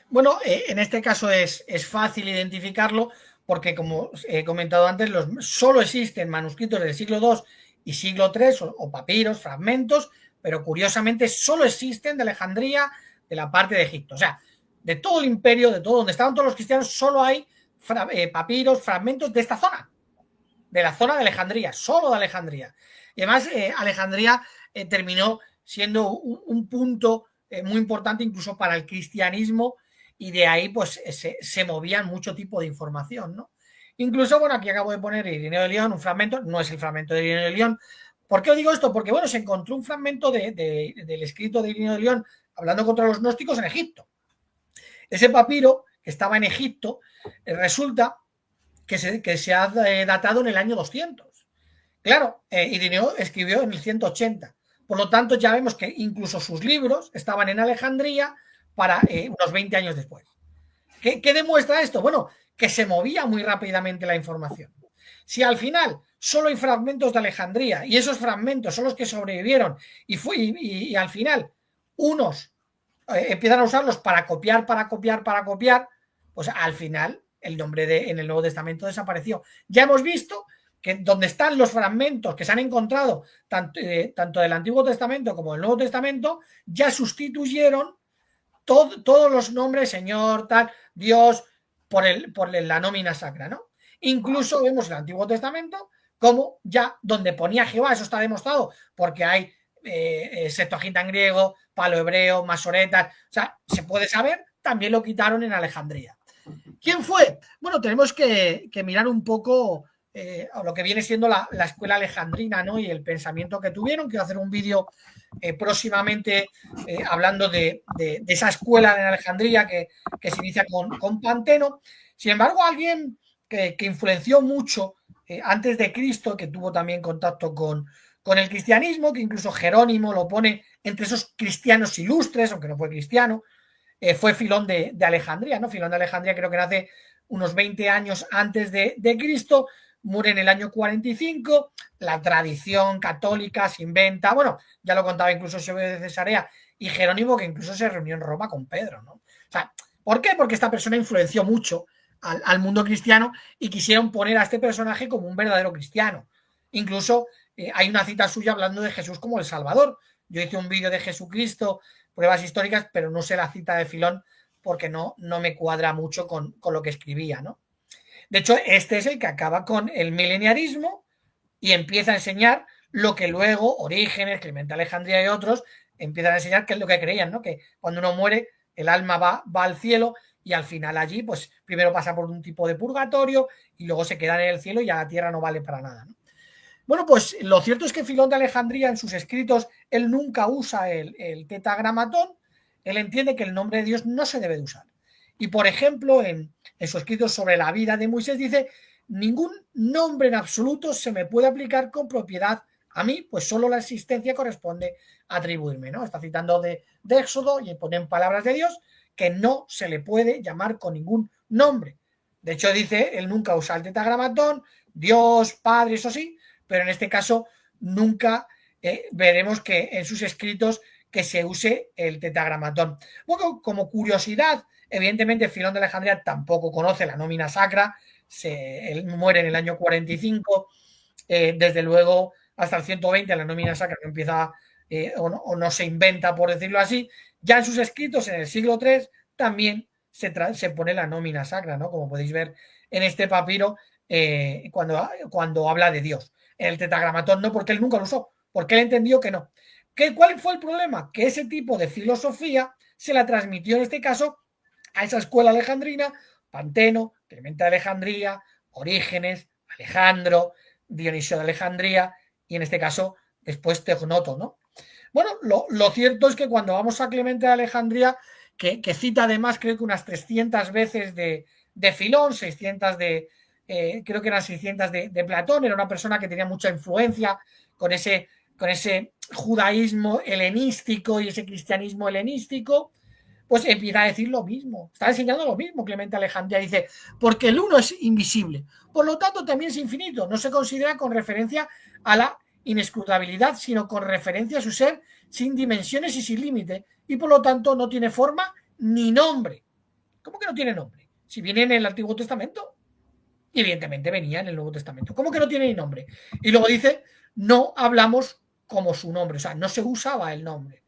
Bueno, en este caso es fácil identificarlo porque, como he comentado antes, solo existen manuscritos del siglo II y siglo III o papiros, fragmentos, pero curiosamente solo existen de Alejandría, de la parte de Egipto. O sea, de todo el imperio, de todo donde estaban todos los cristianos, solo hay papiros, fragmentos de esta zona, de la zona de Alejandría, solo de Alejandría. Y además, Alejandría terminó siendo un punto muy importante incluso para el cristianismo, y de ahí pues se movían mucho tipo de información, ¿no? Incluso, bueno, aquí acabo de poner Irineo de León, un fragmento, no es el fragmento de Irineo de León. ¿Por qué os digo esto? Porque, bueno, se encontró un fragmento del escrito de Irineo de León hablando contra los gnósticos en Egipto. Ese papiro que estaba en Egipto, resulta que se ha datado en el año 200. Claro, Irineo escribió en el 180. Por lo tanto, ya vemos que incluso sus libros estaban en Alejandría para unos 20 años después. ¿Qué demuestra esto? Bueno, que se movía muy rápidamente la información. Si al final solo hay fragmentos de Alejandría y esos fragmentos son los que sobrevivieron y al final unos empiezan a usarlos para copiar, pues al final el nombre en el Nuevo Testamento desapareció. Ya hemos visto que donde están los fragmentos que se han encontrado, tanto del Antiguo Testamento como del Nuevo Testamento, ya sustituyeron todos los nombres, Señor, tal, Dios, por la nómina sacra, ¿no? Incluso vemos en el Antiguo Testamento como ya donde ponía Jehová, eso está demostrado, porque hay Septuaginta en griego, palo hebreo, masoretas, o sea, se puede saber, también lo quitaron en Alejandría. ¿Quién fue? Bueno, tenemos que mirar un poco lo que viene siendo la escuela alejandrina, ¿no? Y el pensamiento que tuvieron. Quiero hacer un vídeo próximamente hablando de esa escuela en Alejandría que se inicia con Panteno. Sin embargo, alguien que influenció mucho antes de Cristo, que tuvo también contacto con el cristianismo, que incluso Jerónimo lo pone entre esos cristianos ilustres, aunque no fue cristiano, fue Filón de Alejandría, ¿no? Filón de Alejandría creo que nace unos 20 años antes de Cristo, muere en el año 45, la tradición católica se inventa, bueno, ya lo contaba incluso Eusebio de Cesarea y Jerónimo, que incluso se reunió en Roma con Pedro, ¿no? O sea, ¿por qué? Porque esta persona influenció mucho al mundo cristiano y quisieron poner a este personaje como un verdadero cristiano. Incluso hay una cita suya hablando de Jesús como el Salvador. Yo hice un vídeo de Jesucristo, pruebas históricas, pero no sé la cita de Filón porque no me cuadra mucho con lo que escribía, ¿no? De hecho, este es el que acaba con el mileniarismo y empieza a enseñar lo que luego Orígenes, Clemente Alejandría y otros empiezan a enseñar, que es lo que creían, ¿no? Que cuando uno muere, el alma va al cielo y al final allí, pues primero pasa por un tipo de purgatorio y luego se queda en el cielo y ya la tierra no vale para nada, ¿no? Bueno, pues lo cierto es que Filón de Alejandría en sus escritos, él nunca usa el tetragramatón, él entiende que el nombre de Dios no se debe de usar. Y por ejemplo, en su escrito sobre la vida de Moisés dice: ningún nombre en absoluto se me puede aplicar con propiedad a mí, pues solo la existencia corresponde a atribuirme, ¿no? Está citando de Éxodo y pone en palabras de Dios que no se le puede llamar con ningún nombre. De hecho, dice, él nunca usa el tetragramatón, Dios, Padre, eso sí, pero en este caso nunca veremos que en sus escritos que se use el tetragramatón. Bueno, como curiosidad, evidentemente Filón de Alejandría tampoco conoce la nómina sacra, él muere en el año 45, desde luego hasta el 120 la nómina sacra no empieza o no se inventa, por decirlo así. Ya en sus escritos en el siglo III también se pone la nómina sacra, ¿no? Como podéis ver en este papiro cuando habla de Dios. En el tetragramatón no, porque él nunca lo usó, porque él entendió que no. ¿Cuál fue el problema? Que ese tipo de filosofía se la transmitió en este caso a esa escuela alejandrina, Panteno, Clemente de Alejandría, Orígenes, Alejandro, Dionisio de Alejandría y en este caso después Tegnoto, ¿no? Bueno, lo cierto es que cuando vamos a Clemente de Alejandría, que cita además creo que unas 300 veces de Filón, 600 creo que eran 600 de Platón, era una persona que tenía mucha influencia con ese judaísmo helenístico y ese cristianismo helenístico, pues empieza a decir lo mismo, está enseñando lo mismo Clemente Alejandría, dice, porque el uno es invisible, por lo tanto también es infinito, no se considera con referencia a la inescrutabilidad, sino con referencia a su ser sin dimensiones y sin límite, y por lo tanto no tiene forma ni nombre. ¿Cómo que no tiene nombre? Si viene en el Antiguo Testamento, y evidentemente venía en el Nuevo Testamento. ¿Cómo que no tiene ni nombre? Y luego dice, no hablamos como su nombre, o sea, no se usaba el nombre.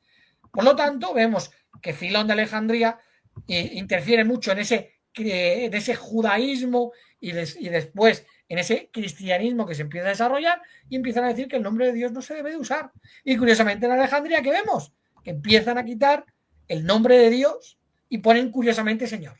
Por lo tanto, vemos que Filón de Alejandría interfiere mucho en ese judaísmo y después en ese cristianismo que se empieza a desarrollar y empiezan a decir que el nombre de Dios no se debe de usar. Y curiosamente en Alejandría, ¿qué vemos? Que empiezan a quitar el nombre de Dios y ponen curiosamente Señor.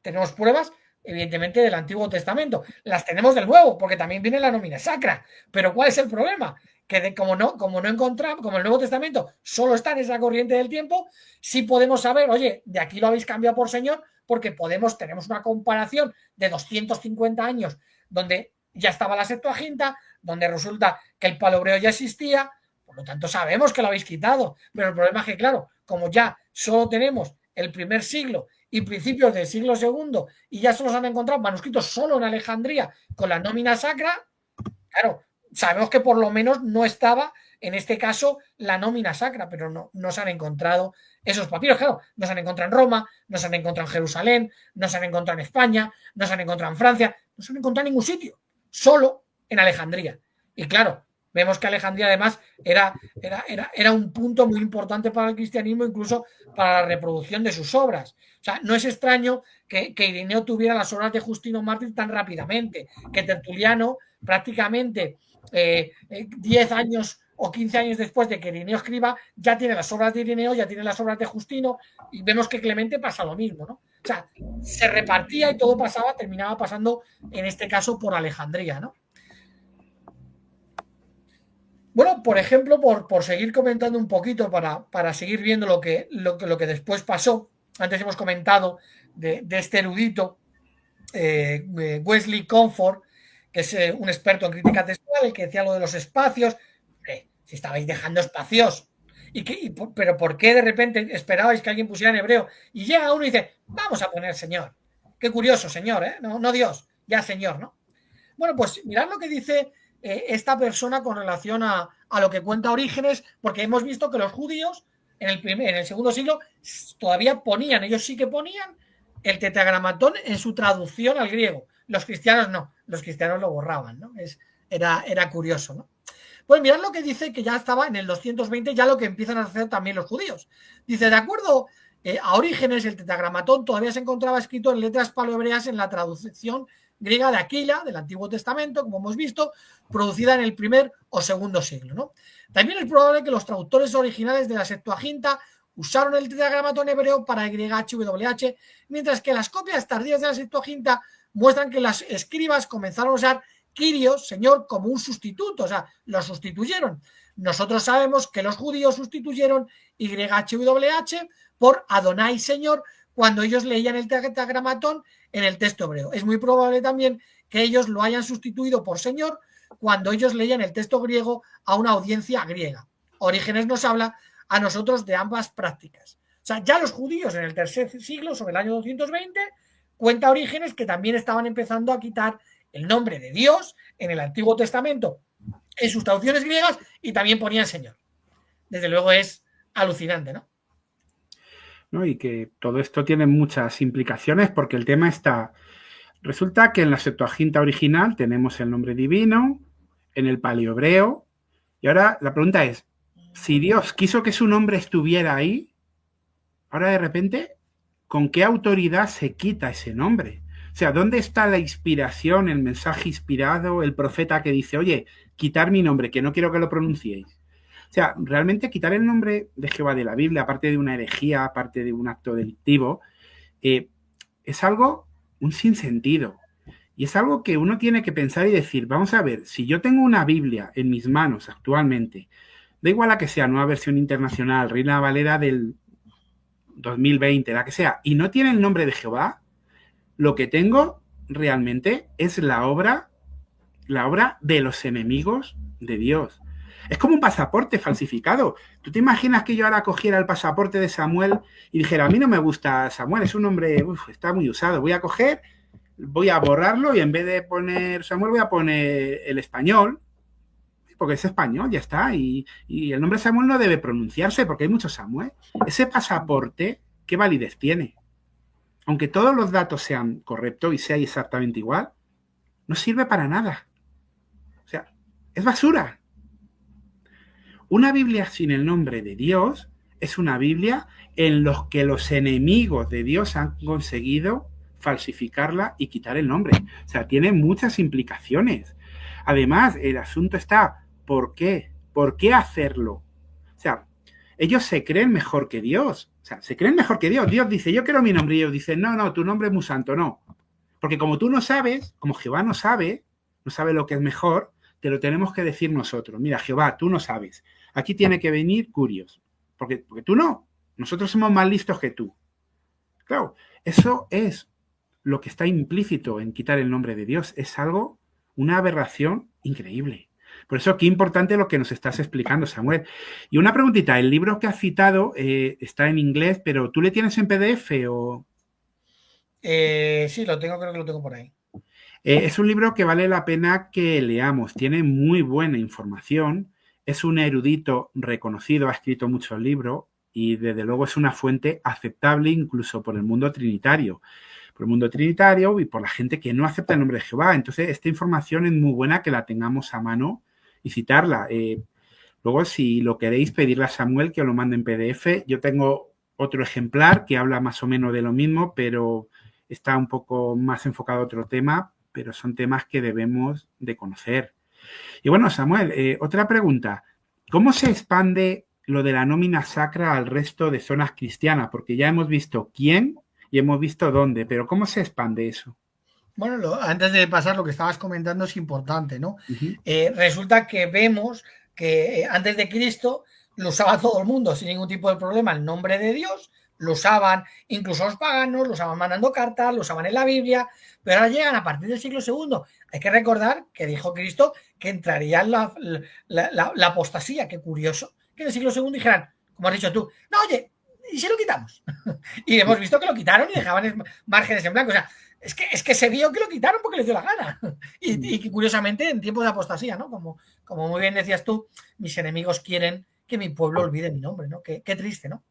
Tenemos pruebas evidentemente, del Antiguo Testamento. Las tenemos del Nuevo, porque también viene la nómina sacra. Pero ¿cuál es el problema? Que como no encontramos, como el Nuevo Testamento solo está en esa corriente del tiempo, sí podemos saber, oye, de aquí lo habéis cambiado por Señor, porque tenemos una comparación de 250 años donde ya estaba la Septuaginta, donde resulta que el palohebreo ya existía, por lo tanto sabemos que lo habéis quitado, pero el problema es que, claro, como ya solo tenemos el primer siglo y principios del siglo segundo y ya solo se han encontrado manuscritos solo en Alejandría con la nómina sacra, claro, sabemos que por lo menos no estaba en este caso la nómina sacra, pero no se han encontrado esos papiros. Claro, no se han encontrado en Roma, no se han encontrado en Jerusalén, no se han encontrado en España, no se han encontrado en Francia, no se han encontrado en ningún sitio, solo en Alejandría. Y claro, vemos que Alejandría además era un punto muy importante para el cristianismo, incluso para la reproducción de sus obras. O sea, no es extraño que Ireneo tuviera las obras de Justino Mártir tan rápidamente, que Tertuliano prácticamente 10 años o 15 años después de que Ireneo escriba, ya tiene las obras de Ireneo, ya tiene las obras de Justino, y vemos que Clemente pasa lo mismo, ¿no? O sea, se repartía y todo terminaba pasando, en este caso, por Alejandría, ¿no? Bueno, por ejemplo, por seguir comentando un poquito, para seguir viendo lo que después pasó, antes hemos comentado de este erudito, Wesley Comfort, que es un experto en crítica textual, el que decía lo de los espacios. Si estabais dejando espacios, pero ¿por qué de repente esperabais que alguien pusiera en hebreo? Y llega uno y dice, vamos a poner Señor. Qué curioso, Señor, ¿eh? No Dios, ya Señor, ¿no? Bueno, pues mirad lo que dice esta persona con relación a lo que cuenta Orígenes, porque hemos visto que los judíos en el segundo siglo todavía ponían, ellos sí que ponían el tetragramatón en su traducción al griego. Los cristianos no, los cristianos lo borraban, ¿no? Era curioso, ¿no? Pues mirad lo que dice, que ya estaba en el 220, ya lo que empiezan a hacer también los judíos. Dice, de acuerdo a Orígenes, el tetragramatón todavía se encontraba escrito en letras palohebreas en la traducción griega de Aquila, del Antiguo Testamento, como hemos visto, producida en el primer o segundo siglo, ¿no? También es probable que los traductores originales de la Septuaginta usaron el tetragramatón hebreo para YHWH, mientras que las copias tardías de la Septuaginta muestran que las escribas comenzaron a usar Kyrios, Señor, como un sustituto, o sea, lo sustituyeron. Nosotros sabemos que los judíos sustituyeron YHWH por Adonai, Señor, cuando ellos leían el tetragramatón en el texto hebreo. Es muy probable también que ellos lo hayan sustituido por Señor cuando ellos leían el texto griego a una audiencia griega. Orígenes nos habla a nosotros de ambas prácticas. O sea, ya los judíos en el tercer siglo, sobre el año 220, cuenta Orígenes que también estaban empezando a quitar el nombre de Dios en el Antiguo Testamento, en sus traducciones griegas, y también ponían Señor. Desde luego es alucinante, ¿no? ¿No? Y que todo esto tiene muchas implicaciones porque el tema está... Resulta que en la Septuaginta original tenemos el nombre divino, en el paleohebreo, y ahora la pregunta es, si Dios quiso que su nombre estuviera ahí, ahora de repente, ¿con qué autoridad se quita ese nombre? O sea, ¿dónde está la inspiración, el mensaje inspirado, el profeta que dice, oye, quitar mi nombre, que no quiero que lo pronunciéis? O sea, realmente quitar el nombre de Jehová de la Biblia, aparte de una herejía, aparte de un acto delictivo, es algo, un sinsentido. Y es algo que uno tiene que pensar y decir, vamos a ver, si yo tengo una Biblia en mis manos actualmente, da igual a que sea nueva versión internacional, Reina Valera del 2020, la que sea, y no tiene el nombre de Jehová, lo que tengo realmente es la obra de los enemigos de Dios. Es como un pasaporte falsificado. ¿Tú te imaginas que yo ahora cogiera el pasaporte de Samuel y dijera, a mí no me gusta Samuel, es un nombre, está muy usado, voy a borrarlo y en vez de poner Samuel voy a poner el español, porque es español, ya está, y el nombre Samuel no debe pronunciarse porque hay muchos Samuel. Ese pasaporte, ¿qué validez tiene? Aunque todos los datos sean correctos y sea exactamente igual, no sirve para nada. O sea, es basura. Una Biblia sin el nombre de Dios es una Biblia en la que los enemigos de Dios han conseguido falsificarla y quitar el nombre. O sea, tiene muchas implicaciones. Además, el asunto está, ¿por qué? ¿Por qué hacerlo? O sea, ellos se creen mejor que Dios. O sea, se creen mejor que Dios. Dios dice, yo quiero mi nombre. Y ellos dicen, no, tu nombre es muy santo, no. Porque como tú no sabes, como Jehová no sabe lo que es mejor, te lo tenemos que decir nosotros. Mira, Jehová, tú no sabes. Aquí tiene que venir Curios. Porque tú no. Nosotros somos más listos que tú. Claro, eso es lo que está implícito en quitar el nombre de Dios. Es algo, una aberración increíble. Por eso, qué importante lo que nos estás explicando, Samuel. Y una preguntita, el libro que has citado está en inglés, pero ¿tú le tienes en PDF o...? Sí, creo que lo tengo por ahí. Es un libro que vale la pena que leamos. Tiene muy buena información. Es un erudito reconocido, ha escrito muchos libros y desde luego es una fuente aceptable incluso por el mundo trinitario. Por el mundo trinitario y por la gente que no acepta el nombre de Jehová. Entonces, esta información es muy buena que la tengamos a mano y citarla. Luego, si lo queréis, pedirle a Samuel que os lo mande en PDF. Yo tengo otro ejemplar que habla más o menos de lo mismo, pero está un poco más enfocado a otro tema, pero son temas que debemos de conocer. Y bueno, Samuel, otra pregunta. ¿Cómo se expande lo de la nómina sacra al resto de zonas cristianas? Porque ya hemos visto quién y hemos visto dónde, pero ¿cómo se expande eso? Bueno, antes de pasar, lo que estabas comentando es importante, ¿no? Uh-huh. Resulta que vemos que antes de Cristo lo usaba todo el mundo sin ningún tipo de problema el nombre de Dios, lo usaban incluso los paganos, lo usaban mandando cartas, lo usaban en la Biblia, pero ahora llegan a partir del siglo II. Hay que recordar que dijo Cristo que entraría en la apostasía. Qué curioso que en el siglo II dijeran, como has dicho tú, no, oye, ¿y si lo quitamos? Y hemos visto que lo quitaron y dejaban márgenes en blanco. O sea, es que se vio que lo quitaron porque les dio la gana. Y que curiosamente en tiempos de apostasía, ¿no? Como muy bien decías tú, mis enemigos quieren que mi pueblo olvide mi nombre, ¿no? Qué triste, ¿no?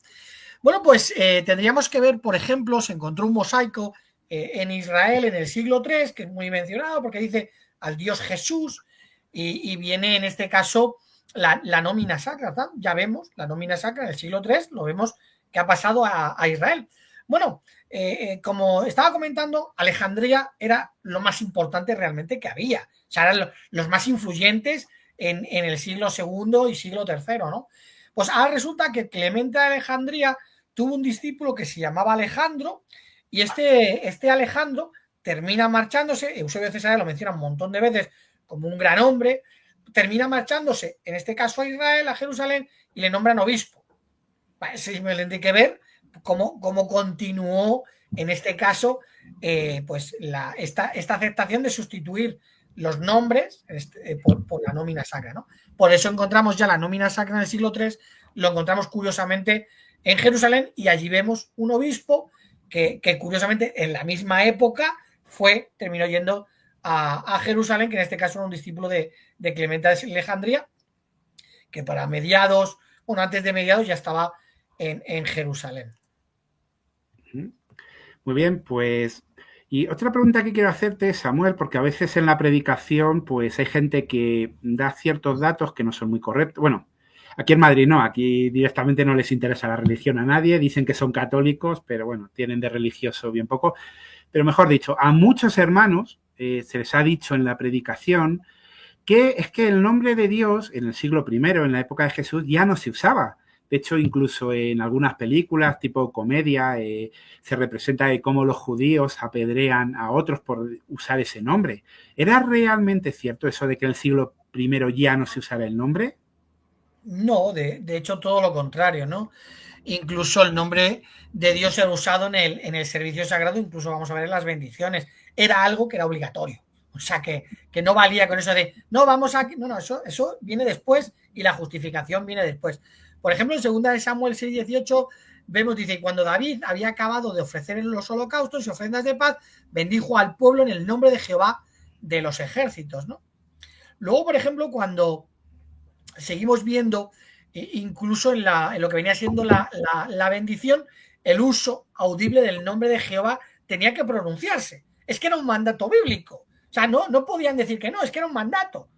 Bueno, pues tendríamos que ver, por ejemplo, se encontró un mosaico en Israel en el siglo III, que es muy mencionado porque dice al Dios Jesús y viene en este caso la nómina sacra, ¿tá? Ya vemos la nómina sacra en el siglo III, lo vemos que ha pasado a Israel. Bueno, como estaba comentando, Alejandría era lo más importante realmente que había. O sea, eran los más influyentes en el siglo II y siglo III, ¿no? Pues ahora resulta que Clemente de Alejandría tuvo un discípulo que se llamaba Alejandro y este Alejandro termina marchándose, Eusebio de Cesarea lo menciona un montón de veces como un gran hombre, termina marchándose, en este caso a Israel, a Jerusalén, y le nombran obispo. Simplemente hay que ver cómo continuó en este caso pues esta aceptación de sustituir los nombres por la nómina sacra, ¿no? Por eso encontramos ya la nómina sacra en el siglo III, lo encontramos curiosamente en Jerusalén y allí vemos un obispo que curiosamente en la misma época terminó yendo a Jerusalén, que en este caso era un discípulo de Clemente de Alejandría, que para mediados, bueno, antes de mediados ya estaba en Jerusalén. Muy bien, pues... Y otra pregunta que quiero hacerte, Samuel, porque a veces en la predicación pues hay gente que da ciertos datos que no son muy correctos. Bueno, aquí en Madrid no, aquí directamente no les interesa la religión a nadie, dicen que son católicos, pero bueno, tienen de religioso bien poco. Pero mejor dicho, a muchos hermanos se les ha dicho en la predicación que es que el nombre de Dios en el siglo I, en la época de Jesús, ya no se usaba. De hecho, incluso en algunas películas tipo comedia se representa cómo los judíos apedrean a otros por usar ese nombre. ¿Era realmente cierto eso de que en el siglo I ya no se usara el nombre? No, de hecho todo lo contrario, ¿no? Incluso el nombre de Dios era usado en el servicio sagrado, incluso vamos a ver en las bendiciones. Era algo que era obligatorio. O sea, que no valía con eso de, no, vamos a... No, eso viene después y la justificación viene después. Por ejemplo, en 2 Samuel 6:18 vemos, dice, cuando David había acabado de ofrecer los holocaustos y ofrendas de paz, bendijo al pueblo en el nombre de Jehová de los ejércitos, ¿no? Luego, por ejemplo, cuando seguimos viendo, incluso en lo que venía siendo la bendición, el uso audible del nombre de Jehová tenía que pronunciarse. Es que era un mandato bíblico. O sea, no podían decir que no, es que era un mandato.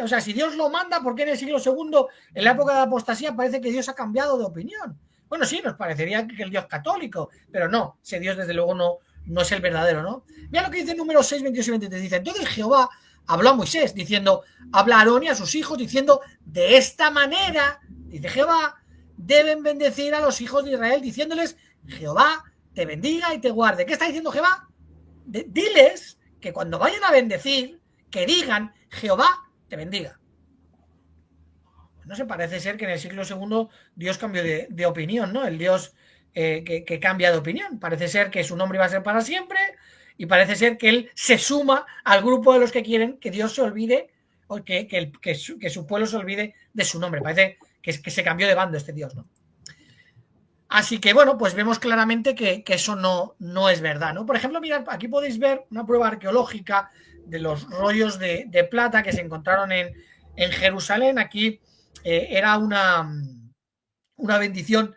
O sea, si Dios lo manda, ¿por qué en el siglo II, en la época de la apostasía, parece que Dios ha cambiado de opinión? Bueno, sí, nos parecería que el Dios católico, pero no, ese Dios desde luego no es el verdadero, ¿no? Mira lo que dice Números 6, 22 y 23. Dice, entonces Jehová habló a Moisés, diciendo, habla a Aarón y a sus hijos, diciendo, de esta manera, dice Jehová, deben bendecir a los hijos de Israel, diciéndoles, Jehová te bendiga y te guarde. ¿Qué está diciendo Jehová? diles que cuando vayan a bendecir, que digan Jehová te bendiga. No se parece ser que en el siglo II Dios cambió de opinión, ¿no? El Dios que cambia de opinión. Parece ser que su nombre iba a ser para siempre y parece ser que él se suma al grupo de los que quieren que Dios se olvide o que su pueblo se olvide de su nombre. Parece que se cambió de bando este Dios, ¿no? Así que, bueno, pues vemos claramente que eso no es verdad, ¿no? Por ejemplo, mirad, aquí podéis ver una prueba arqueológica de los rollos de plata que se encontraron en Jerusalén. Aquí era una bendición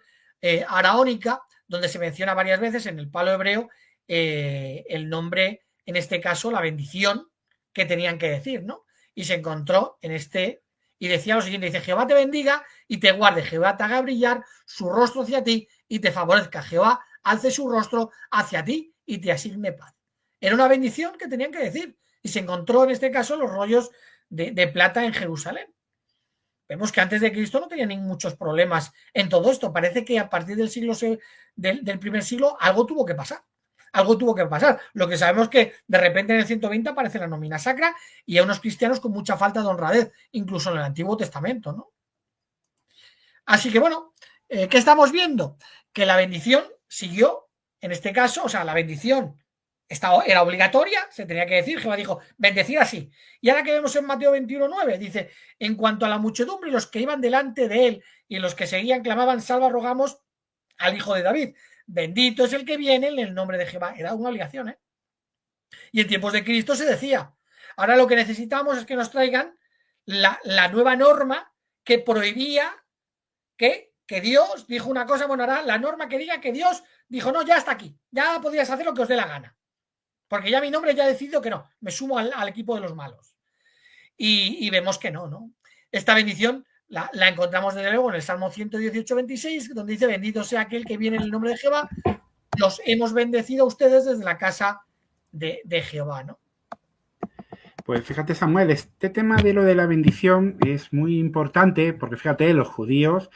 araónica, donde se menciona varias veces en el palo hebreo el nombre, en este caso, la bendición que tenían que decir, ¿no? Y se encontró en este, y decía lo siguiente, dice, Jehová te bendiga y te guarde, Jehová te haga brillar su rostro hacia ti y te favorezca, Jehová alce su rostro hacia ti y te asigne paz. Era una bendición que tenían que decir, y se encontró en este caso los rollos de plata en Jerusalén. Vemos que antes de Cristo no tenían muchos problemas en todo esto. Parece que a partir del siglo del primer siglo algo tuvo que pasar. Algo tuvo que pasar. Lo que sabemos es que de repente en el 120 aparece la nómina sacra y hay unos cristianos con mucha falta de honradez, incluso en el Antiguo Testamento, ¿no? Así que bueno, ¿qué estamos viendo? Que la bendición siguió, en este caso, o sea, la bendición era obligatoria, se tenía que decir, Jehová dijo, bendecir así. Y ahora que vemos en Mateo 21:9, dice, en cuanto a la muchedumbre y los que iban delante de él y los que seguían clamaban, salva, rogamos al Hijo de David. Bendito es el que viene en el nombre de Jehová. Era una obligación, ¿eh? Y en tiempos de Cristo se decía, ahora lo que necesitamos es que nos traigan la nueva norma que prohibía que Dios dijo una cosa, bueno, ahora la norma que diga que Dios dijo, no, ya hasta aquí, ya podías hacer lo que os dé la gana. Porque ya mi nombre ya ha decidido que no, me sumo al equipo de los malos. Y vemos que no. Esta bendición la encontramos desde luego en el Salmo 118:26, donde dice, bendito sea aquel que viene en el nombre de Jehová, los hemos bendecido a ustedes desde la casa de Jehová, ¿no? Pues fíjate, Samuel, este tema de lo de la bendición es muy importante porque fíjate, los judíos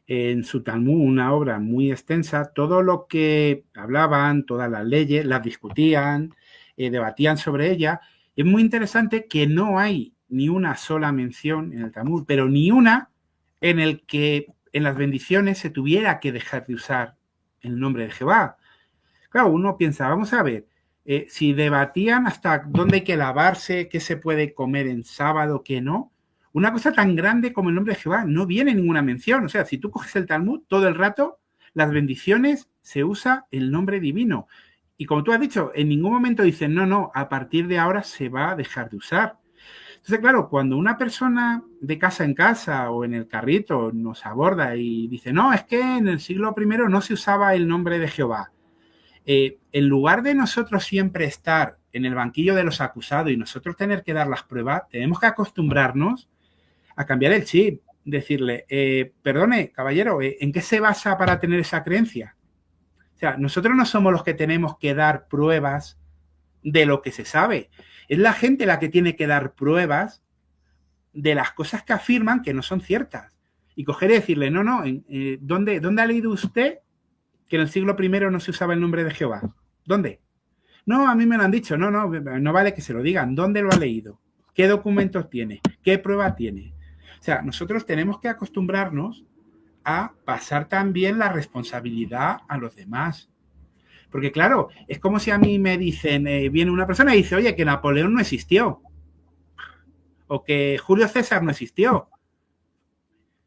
en su Talmud, una obra muy extensa, todo lo que hablaban, todas las leyes, las discutían, debatían sobre ellas. Es muy interesante que no hay ni una sola mención en el Talmud, pero ni una en el que en las bendiciones se tuviera que dejar de usar el nombre de Jehová. Claro, uno piensa, vamos a ver, si debatían hasta dónde hay que lavarse, qué se puede comer en sábado, qué no, una cosa tan grande como el nombre de Jehová no viene ninguna mención. O sea, si tú coges el Talmud, todo el rato, las bendiciones se usa el nombre divino. Y como tú has dicho, en ningún momento dicen, no, a partir de ahora se va a dejar de usar. Entonces, claro, cuando una persona de casa en casa o en el carrito nos aborda y dice, no, es que en el siglo I no se usaba el nombre de Jehová. En lugar de nosotros siempre estar en el banquillo de los acusados y nosotros tener que dar las pruebas, tenemos que acostumbrarnos a cambiar el chip, decirle, perdone, caballero, ¿en qué se basa para tener esa creencia? O sea, nosotros no somos los que tenemos que dar pruebas de lo que se sabe. Es la gente la que tiene que dar pruebas de las cosas que afirman que no son ciertas. Y coger y decirle, no, ¿dónde ha leído usted que en el siglo I no se usaba el nombre de Jehová? ¿Dónde? No, a mí me lo han dicho. No vale que se lo digan. ¿Dónde lo ha leído? ¿Qué documentos tiene? ¿Qué prueba tiene? O sea, nosotros tenemos que acostumbrarnos a pasar también la responsabilidad a los demás. Porque claro, es como si a mí me dicen, viene una persona y dice, oye, que Napoleón no existió. O que Julio César no existió.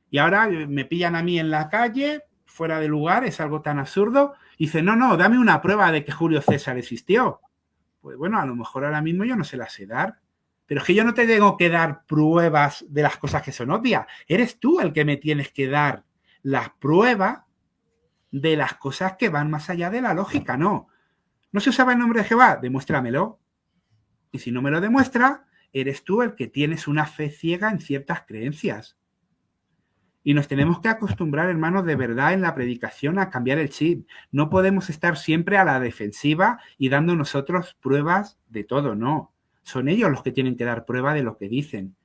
Y ahora me pillan a mí en la calle, fuera de lugar, es algo tan absurdo. Y dice, no, dame una prueba de que Julio César existió. Pues bueno, a lo mejor ahora mismo yo no se las sé dar. Pero es que yo no te tengo que dar pruebas de las cosas que son obvias. Eres tú el que me tienes que dar las pruebas de las cosas que van más allá de la lógica. No se usaba el nombre de Jehová, demuéstramelo. Y si no me lo demuestra, eres tú el que tienes una fe ciega en ciertas creencias. Y nos tenemos que acostumbrar, hermanos, de verdad en la predicación a cambiar el chip. No podemos estar siempre a la defensiva y dando nosotros pruebas de todo, no. Son ellos los que tienen que dar prueba de lo que dicen.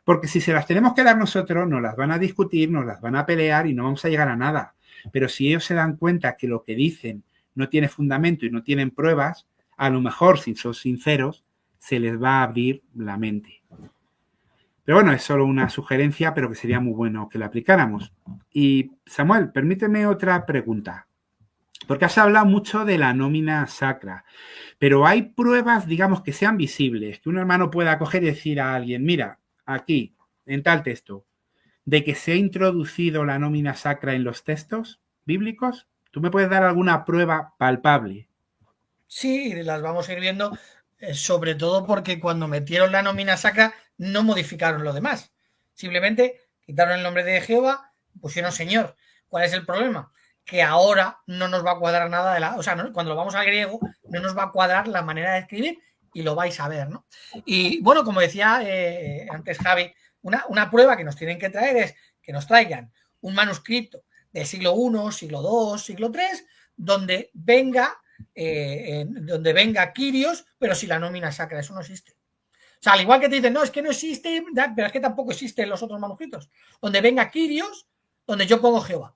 Porque si se las tenemos que dar nosotros, nos las van a discutir, nos las van a pelear y no vamos a llegar a nada. Pero si ellos se dan cuenta que lo que dicen no tiene fundamento y no tienen pruebas, a lo mejor, si son sinceros, se les va a abrir la mente. Pero bueno, es solo una sugerencia, pero que sería muy bueno que la aplicáramos. Y Samuel, permíteme otra pregunta. Porque has hablado mucho de la nómina sacra, pero hay pruebas, digamos, que sean visibles, que un hermano pueda coger y decir a alguien, mira, aquí, en tal texto, de que se ha introducido la nómina sacra en los textos bíblicos. ¿Tú me puedes dar alguna prueba palpable? Sí, las vamos a ir viendo, sobre todo porque cuando metieron la nómina sacra no modificaron lo demás. Simplemente quitaron el nombre de Jehová, pusieron Señor. ¿Cuál es el problema? Que ahora no nos va a cuadrar nada de la... O sea, ¿no? Cuando lo vamos al griego no nos va a cuadrar la manera de escribir y lo vais a ver, ¿no? Y bueno, como decía antes Javi, una prueba que nos tienen que traer es que nos traigan un manuscrito del siglo I, siglo II, siglo III, donde venga Kyrios, pero si la nómina sacra, eso no existe. O sea, al igual que te dicen, no, es que no existe, pero es que tampoco existen los otros manuscritos. Donde venga Kyrios, donde yo pongo Jehová.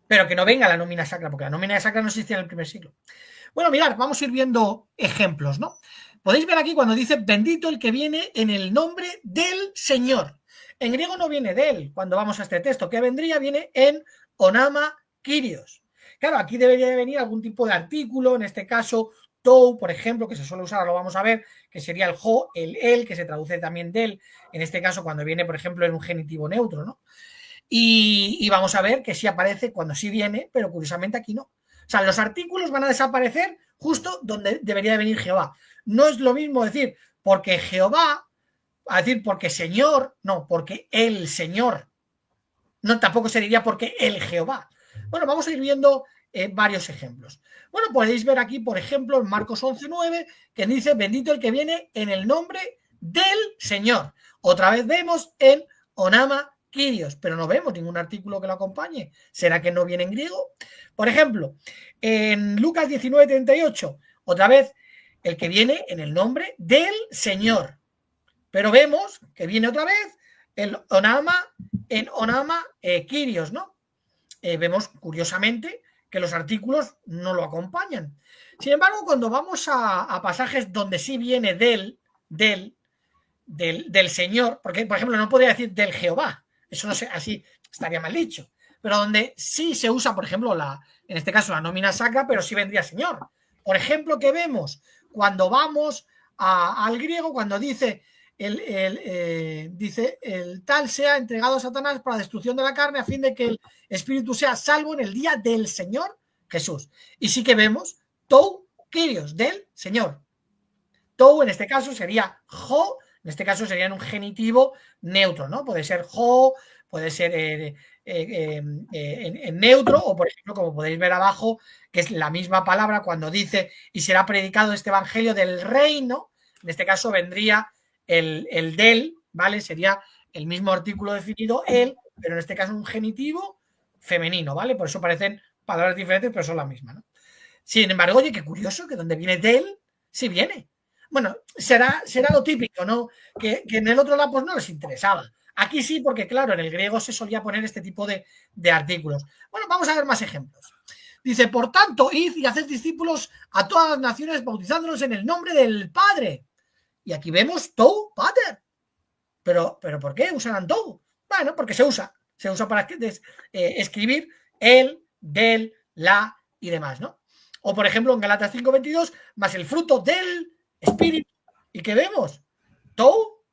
Pero que no venga la nómina sacra, porque la nómina sacra no existía en el primer siglo. Bueno, mirad, vamos a ir viendo ejemplos, ¿no? Podéis ver aquí cuando dice, bendito el que viene en el nombre del Señor. En griego no viene de él, cuando vamos a este texto. ¿Qué vendría? Viene en onama Kyrios. Claro, aquí debería de venir algún tipo de artículo, en este caso, tou, por ejemplo, que se suele usar, lo vamos a ver, que sería el jo, el él, que se traduce también del, en este caso cuando viene, por ejemplo, en un genitivo neutro, ¿no? Y vamos a ver que sí aparece cuando sí viene, pero curiosamente aquí no. O sea, los artículos van a desaparecer justo donde debería de venir Jehová. No es lo mismo decir porque Jehová, a decir porque Señor, no, porque el Señor. No, tampoco se diría porque el Jehová. Bueno, vamos a ir viendo varios ejemplos. Bueno, podéis ver aquí, por ejemplo, en Marcos 11:9, que dice, bendito el que viene en el nombre del Señor. Otra vez vemos en onama Kyrios, pero no vemos ningún artículo que lo acompañe. ¿Será que no viene en griego? Por ejemplo, en Lucas 19:38, otra vez, el que viene en el nombre del Señor. Pero vemos que viene otra vez el onama Kyrios, ¿no? Vemos curiosamente que los artículos no lo acompañan. Sin embargo, cuando vamos a pasajes donde sí viene del Señor, porque, por ejemplo, no podría decir del Jehová, eso no sé, así estaría mal dicho, pero donde sí se usa, por ejemplo, en este caso la nómina sacra, pero sí vendría Señor. Por ejemplo, que vemos cuando vamos al griego, cuando dice dice el tal sea entregado a Satanás para la destrucción de la carne a fin de que el espíritu sea salvo en el día del Señor Jesús. Y sí que vemos tou Kyrios, del Señor. Tou en este caso sería jo, en este caso sería en un genitivo neutro, ¿no? Puede ser jo, puede ser en neutro, o por ejemplo, como podéis ver abajo, que es la misma palabra cuando dice y será predicado este evangelio del reino, en este caso vendría el del, ¿vale? Sería el mismo artículo definido, el, pero en este caso un genitivo femenino, ¿vale? Por eso parecen palabras diferentes, pero son las mismas, ¿no? Sin embargo, oye, qué curioso que donde viene del, sí viene. Bueno, será lo típico, ¿no? Que en el otro lado pues no les interesaba. Aquí sí, porque claro, en el griego se solía poner este tipo de artículos. Bueno, vamos a ver más ejemplos. Dice, por tanto, id y haced discípulos a todas las naciones, bautizándolos en el nombre del Padre. Y aquí vemos tou pater. Pero ¿por qué usan tou? Bueno, porque se usa para escribir el, del, la y demás, ¿no? O por ejemplo en Galatas 5:22, más el fruto del Espíritu. ¿Y qué vemos? Tou,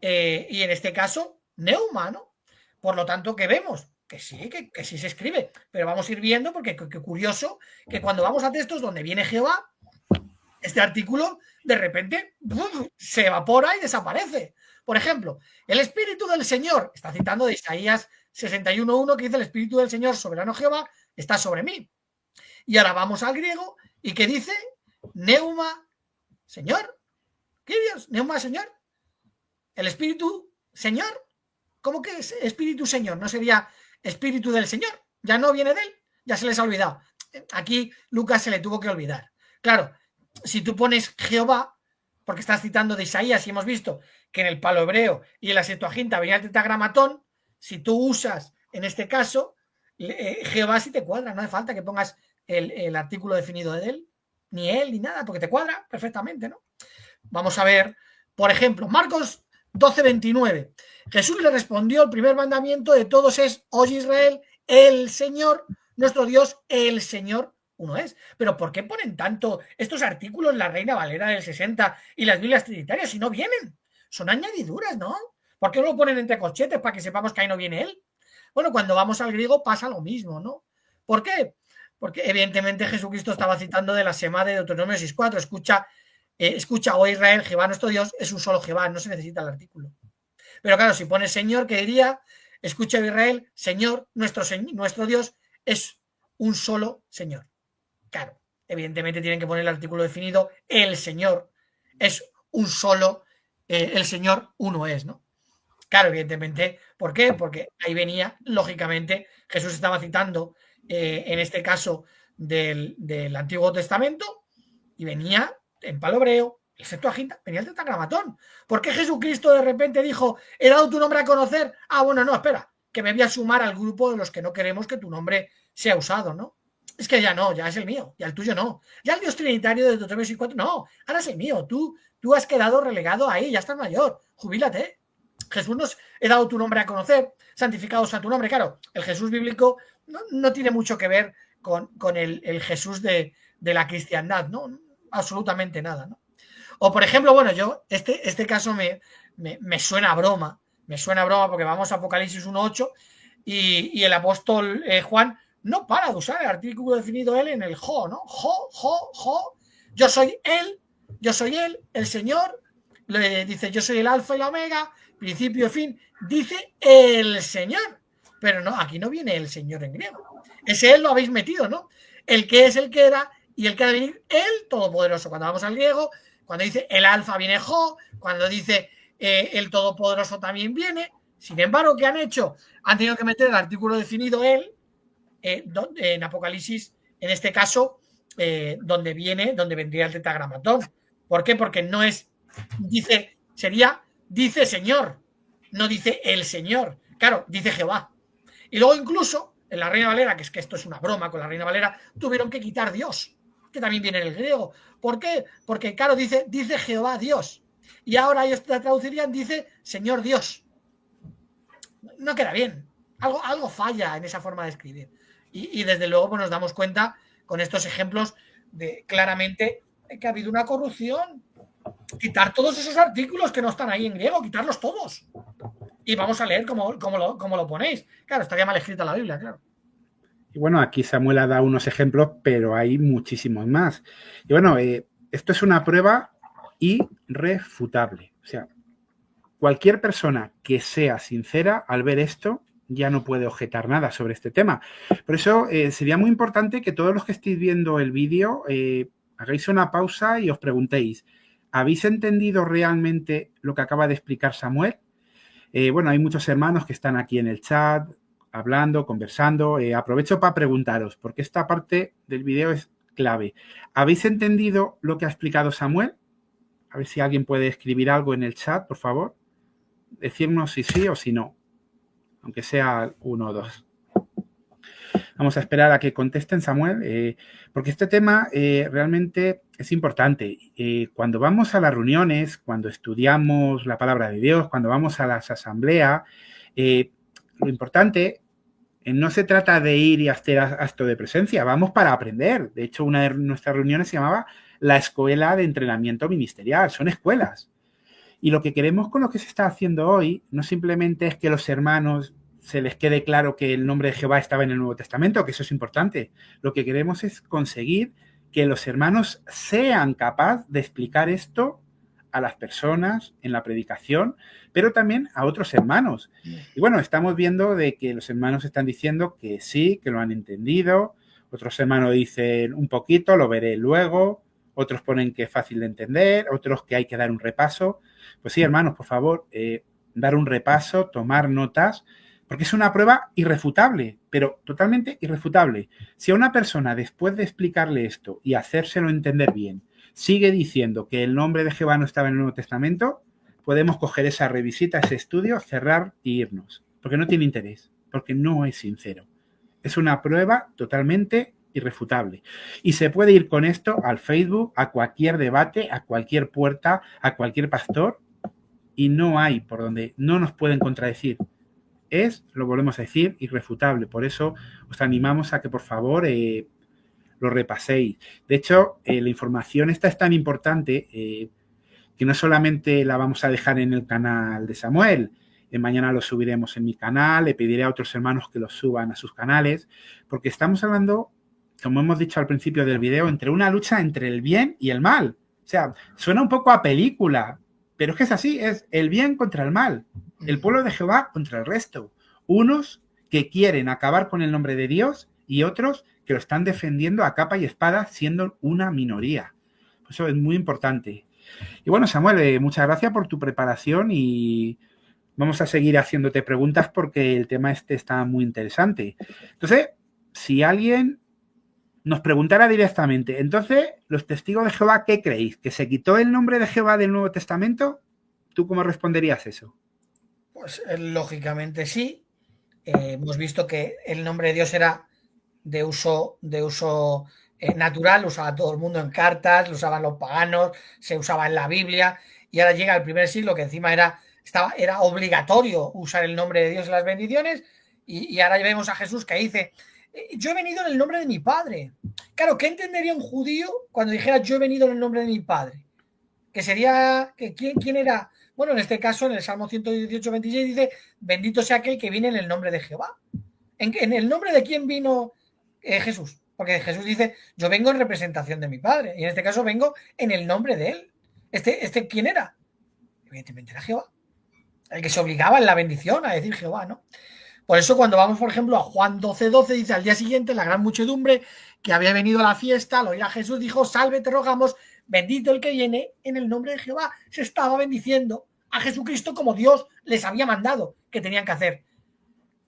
y en este caso, neuma, ¿no? Por lo tanto, ¿qué vemos? Que sí se escribe, pero vamos a ir viendo porque qué curioso que cuando vamos a textos donde viene Jehová, este artículo de repente se evapora y desaparece. Por ejemplo, el Espíritu del Señor, está citando de Isaías 61:1, que dice el Espíritu del Señor, soberano Jehová, está sobre mí. Y ahora vamos al griego, ¿y qué dice? Neuma, Señor. ¿Qué Dios? Neuma, Señor. El Espíritu, Señor. ¿Cómo que es Espíritu, Señor? ¿No sería Espíritu del Señor? Ya no viene de él, ya se les ha olvidado. Aquí Lucas se le tuvo que olvidar. Claro, si tú pones Jehová, porque estás citando de Isaías y hemos visto que en el palo hebreo y en la Septuaginta venía el tetragramatón, si tú usas en este caso Jehová sí te cuadra, no hace falta que pongas el artículo definido de él. ni él, ni nada, porque te cuadra perfectamente, ¿no? Vamos a ver, por ejemplo, Marcos 12:29. Jesús le respondió: el primer mandamiento de todos es: oye Israel, el Señor, nuestro Dios, el Señor, uno es. Pero ¿por qué ponen tanto estos artículos en la Reina Valera del 60 y las Biblias Trinitarias si no vienen? Son añadiduras, ¿no? ¿Por qué no lo ponen entre corchetes para que sepamos que ahí no viene él? Bueno, cuando vamos al griego pasa lo mismo, ¿no? ¿Por qué? Porque evidentemente Jesucristo estaba citando de la Semá de Deuteronomio 6:4. Escucha, oh Israel, Jehová nuestro Dios es un solo Jehová, no se necesita el artículo. Pero claro, si pone Señor, ¿qué diría? Escucha, oh Israel, Señor, nuestro Dios es un solo Señor. Claro, evidentemente tienen que poner el artículo definido, el Señor es un solo, el Señor uno es, ¿no? Claro, evidentemente, ¿por qué? Porque ahí venía, lógicamente, Jesús estaba citando, en este caso, del Antiguo Testamento, y venía en palobreo, el Septuaginta, venía el Tetragramatón. ¿Por qué Jesucristo de repente dijo: he dado tu nombre a conocer? Ah, bueno, no, espera, que me voy a sumar al grupo de los que no queremos que tu nombre sea usado, ¿no? Es que ya no, ya es el mío, ya el tuyo no. Ya el Dios Trinitario de Deuteronomio 6:4, no, ahora es el mío. Tú has quedado relegado ahí, ya estás mayor, jubílate. Jesús nos he dado tu nombre a conocer, santificado sea tu nombre. Claro, el Jesús bíblico no tiene mucho que ver con el Jesús de la cristiandad, ¿no? Absolutamente nada, ¿no? O por ejemplo, bueno, yo, este caso me suena a broma, porque vamos a Apocalipsis 1:8 y el apóstol Juan no para de usar el artículo definido él en el jo, ¿no? Jo, yo soy él, el Señor, le dice: yo soy el alfa y la omega, principio y fin, dice el Señor, pero no, aquí no viene el Señor en griego, ese él lo habéis metido, ¿no? El que es, el que era y el que ha de venir, el Todopoderoso. Cuando vamos al griego, cuando dice el alfa viene jo, cuando dice el Todopoderoso también viene. Sin embargo, ¿qué han hecho? Han tenido que meter el artículo definido él en Apocalipsis, en este caso, donde vendría el tetragramatón. ¿Por qué? Porque no es, dice Señor, no dice el Señor. Claro, dice Jehová. Y luego incluso en la Reina Valera, que es que esto es una broma con la Reina Valera, tuvieron que quitar Dios, que también viene en el griego. ¿Por qué? Porque claro, dice Jehová Dios. Y ahora ellos traducirían, dice Señor Dios. No queda bien. Algo falla en esa forma de escribir. Y desde luego pues nos damos cuenta con estos ejemplos de claramente que ha habido una corrupción. Quitar todos esos artículos que no están ahí en griego, quitarlos todos. Y vamos a leer cómo lo ponéis. Claro, estaría mal escrita la Biblia, claro. Y bueno, aquí Samuel ha dado unos ejemplos, pero hay muchísimos más. Y bueno, esto es una prueba irrefutable. O sea, cualquier persona que sea sincera al ver esto ya no puede objetar nada sobre este tema. Por eso sería muy importante que todos los que estéis viendo el vídeo hagáis una pausa y os preguntéis: ¿habéis entendido realmente lo que acaba de explicar Samuel? Bueno, hay muchos hermanos que están aquí en el chat hablando, conversando. Aprovecho para preguntaros, porque esta parte del vídeo es clave. ¿Habéis entendido lo que ha explicado Samuel? A ver si alguien puede escribir algo en el chat, por favor. Decirnos si sí o si no, aunque sea 1 o 2. Vamos a esperar a que contesten, Samuel, porque este tema realmente es importante. Cuando vamos a las reuniones, cuando estudiamos la palabra de Dios, cuando vamos a las asambleas, lo importante no se trata de ir y hacer acto de presencia, vamos para aprender. De hecho, una de nuestras reuniones se llamaba la Escuela de Entrenamiento Ministerial. Son escuelas. Y lo que queremos con lo que se está haciendo hoy no simplemente es que los hermanos se les quede claro que el nombre de Jehová estaba en el Nuevo Testamento, que eso es importante. Lo que queremos es conseguir que los hermanos sean capaces de explicar esto a las personas en la predicación, pero también a otros hermanos. Y bueno, estamos viendo de que los hermanos están diciendo que sí, que lo han entendido. Otros hermanos dicen un poquito, lo veré luego. Otros ponen que es fácil de entender, otros que hay que dar un repaso. Pues sí, hermanos, por favor, dar un repaso, tomar notas, porque es una prueba irrefutable, pero totalmente irrefutable. Si a una persona, después de explicarle esto y hacérselo entender bien, sigue diciendo que el nombre de Jehová no estaba en el Nuevo Testamento, podemos coger esa revisita, ese estudio, cerrar y irnos, porque no tiene interés, porque no es sincero. Es una prueba totalmente irrefutable. Y se puede ir con esto al Facebook, a cualquier debate, a cualquier puerta, a cualquier pastor, y no hay por donde no nos pueden contradecir. Es, lo volvemos a decir, irrefutable. Por eso os animamos a que por favor lo repaséis. De hecho, la información esta es tan importante que no solamente la vamos a dejar en el canal de Samuel, mañana lo subiremos en mi canal, le pediré a otros hermanos que lo suban a sus canales, porque estamos hablando, como hemos dicho al principio del video, entre una lucha entre el bien y el mal. O sea, suena un poco a película, pero es que es así, es el bien contra el mal, el pueblo de Jehová contra el resto. Unos que quieren acabar con el nombre de Dios y otros que lo están defendiendo a capa y espada siendo una minoría. Eso es muy importante. Y bueno, Samuel, muchas gracias por tu preparación y vamos a seguir haciéndote preguntas porque el tema este está muy interesante. Entonces, si alguien nos preguntara directamente, entonces, los testigos de Jehová, ¿qué creéis? ¿Que se quitó el nombre de Jehová del Nuevo Testamento? ¿Tú cómo responderías eso? Pues lógicamente sí. Hemos visto que el nombre de Dios era de uso natural, lo usaba todo el mundo en cartas, lo usaban los paganos, se usaba en la Biblia, y ahora llega el primer siglo que encima era obligatorio usar el nombre de Dios en las bendiciones, y ahora vemos a Jesús que dice: yo he venido en el nombre de mi Padre. Claro, ¿qué entendería un judío cuando dijera yo he venido en el nombre de mi Padre? Que sería, ¿quién era? Bueno, en este caso, en el Salmo 118, 26 dice: bendito sea aquel que viene en el nombre de Jehová. ¿En el nombre de quién vino Jesús? Porque Jesús dice: yo vengo en representación de mi Padre, y en este caso vengo en el nombre de él. ¿Quién era? Evidentemente era Jehová, el que se obligaba en la bendición a decir Jehová, ¿no? Por eso cuando vamos, por ejemplo, a Juan 12:12, dice: al día siguiente la gran muchedumbre que había venido a la fiesta, al oír a Jesús, dijo: salve, te rogamos, bendito el que viene en el nombre de Jehová. Se estaba bendiciendo a Jesucristo como Dios les había mandado que tenían que hacer.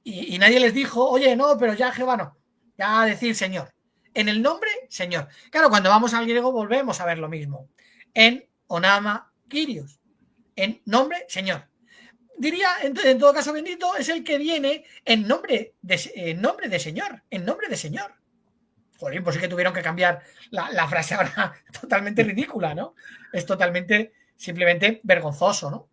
Y nadie les dijo: oye, no, pero ya Jehová no, ya decir Señor. En el nombre, Señor. Claro, cuando vamos al griego volvemos a ver lo mismo. En onama Kyrios. En nombre, Señor. Diría, en todo caso, bendito es el que viene en nombre de Señor. En nombre de Señor. Joder, pues sí que tuvieron que cambiar la frase ahora, totalmente ridícula, ¿no? Es totalmente, simplemente vergonzoso, ¿no?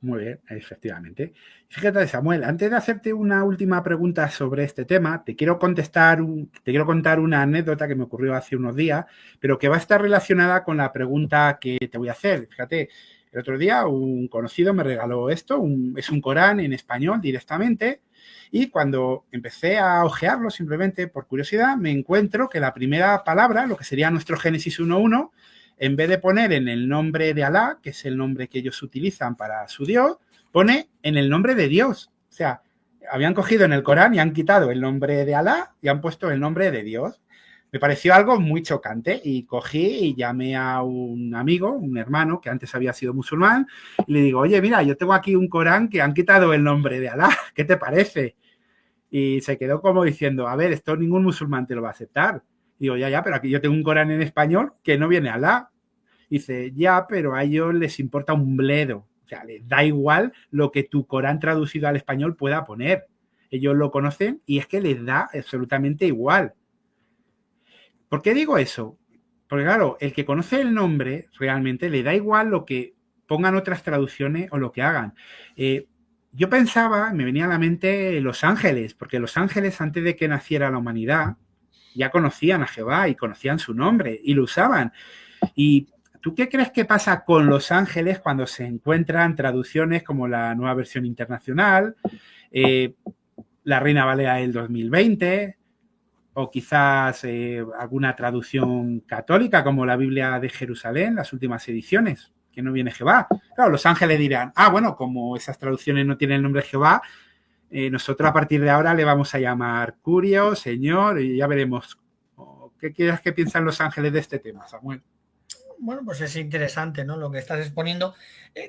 Muy bien, efectivamente. Fíjate, Samuel, antes de hacerte una última pregunta sobre este tema, te quiero contar una anécdota que me ocurrió hace unos días, pero que va a estar relacionada con la pregunta que te voy a hacer. Fíjate, el otro día un conocido me regaló esto, es un Corán en español directamente, y cuando empecé a hojearlo simplemente por curiosidad, me encuentro que la primera palabra, lo que sería nuestro Génesis 1.1, en vez de poner en el nombre de Alá, que es el nombre que ellos utilizan para su Dios, pone en el nombre de Dios. O sea, habían cogido en el Corán y han quitado el nombre de Alá y han puesto el nombre de Dios. Me pareció algo muy chocante y cogí y llamé a un amigo, un hermano que antes había sido musulmán, y le digo: oye, mira, yo tengo aquí un Corán que han quitado el nombre de Alá, ¿qué te parece? Y se quedó como diciendo: a ver, esto ningún musulmán te lo va a aceptar. Digo: ya, pero aquí yo tengo un Corán en español que no viene Alá. Dice: ya, pero a ellos les importa un bledo. O sea, les da igual lo que tu Corán traducido al español pueda poner. Ellos lo conocen y es que les da absolutamente igual. ¿Por qué digo eso? Porque claro, el que conoce el nombre realmente le da igual lo que pongan otras traducciones o lo que hagan. Yo pensaba, me venía a la mente los ángeles, porque los ángeles antes de que naciera la humanidad ya conocían a Jehová y conocían su nombre y lo usaban. ¿Y tú qué crees que pasa con los ángeles cuando se encuentran traducciones como la Nueva Versión Internacional, la Reina Valera del 2020 o quizás alguna traducción católica como la Biblia de Jerusalén, las últimas ediciones, que no viene Jehová? Claro, los ángeles dirán: bueno, como esas traducciones no tienen el nombre de Jehová, nosotros a partir de ahora le vamos a llamar Curio, Señor, y ya veremos. ¿Qué quieres que piensan los ángeles de este tema, Samuel? Bueno, pues es interesante, ¿no?, lo que estás exponiendo.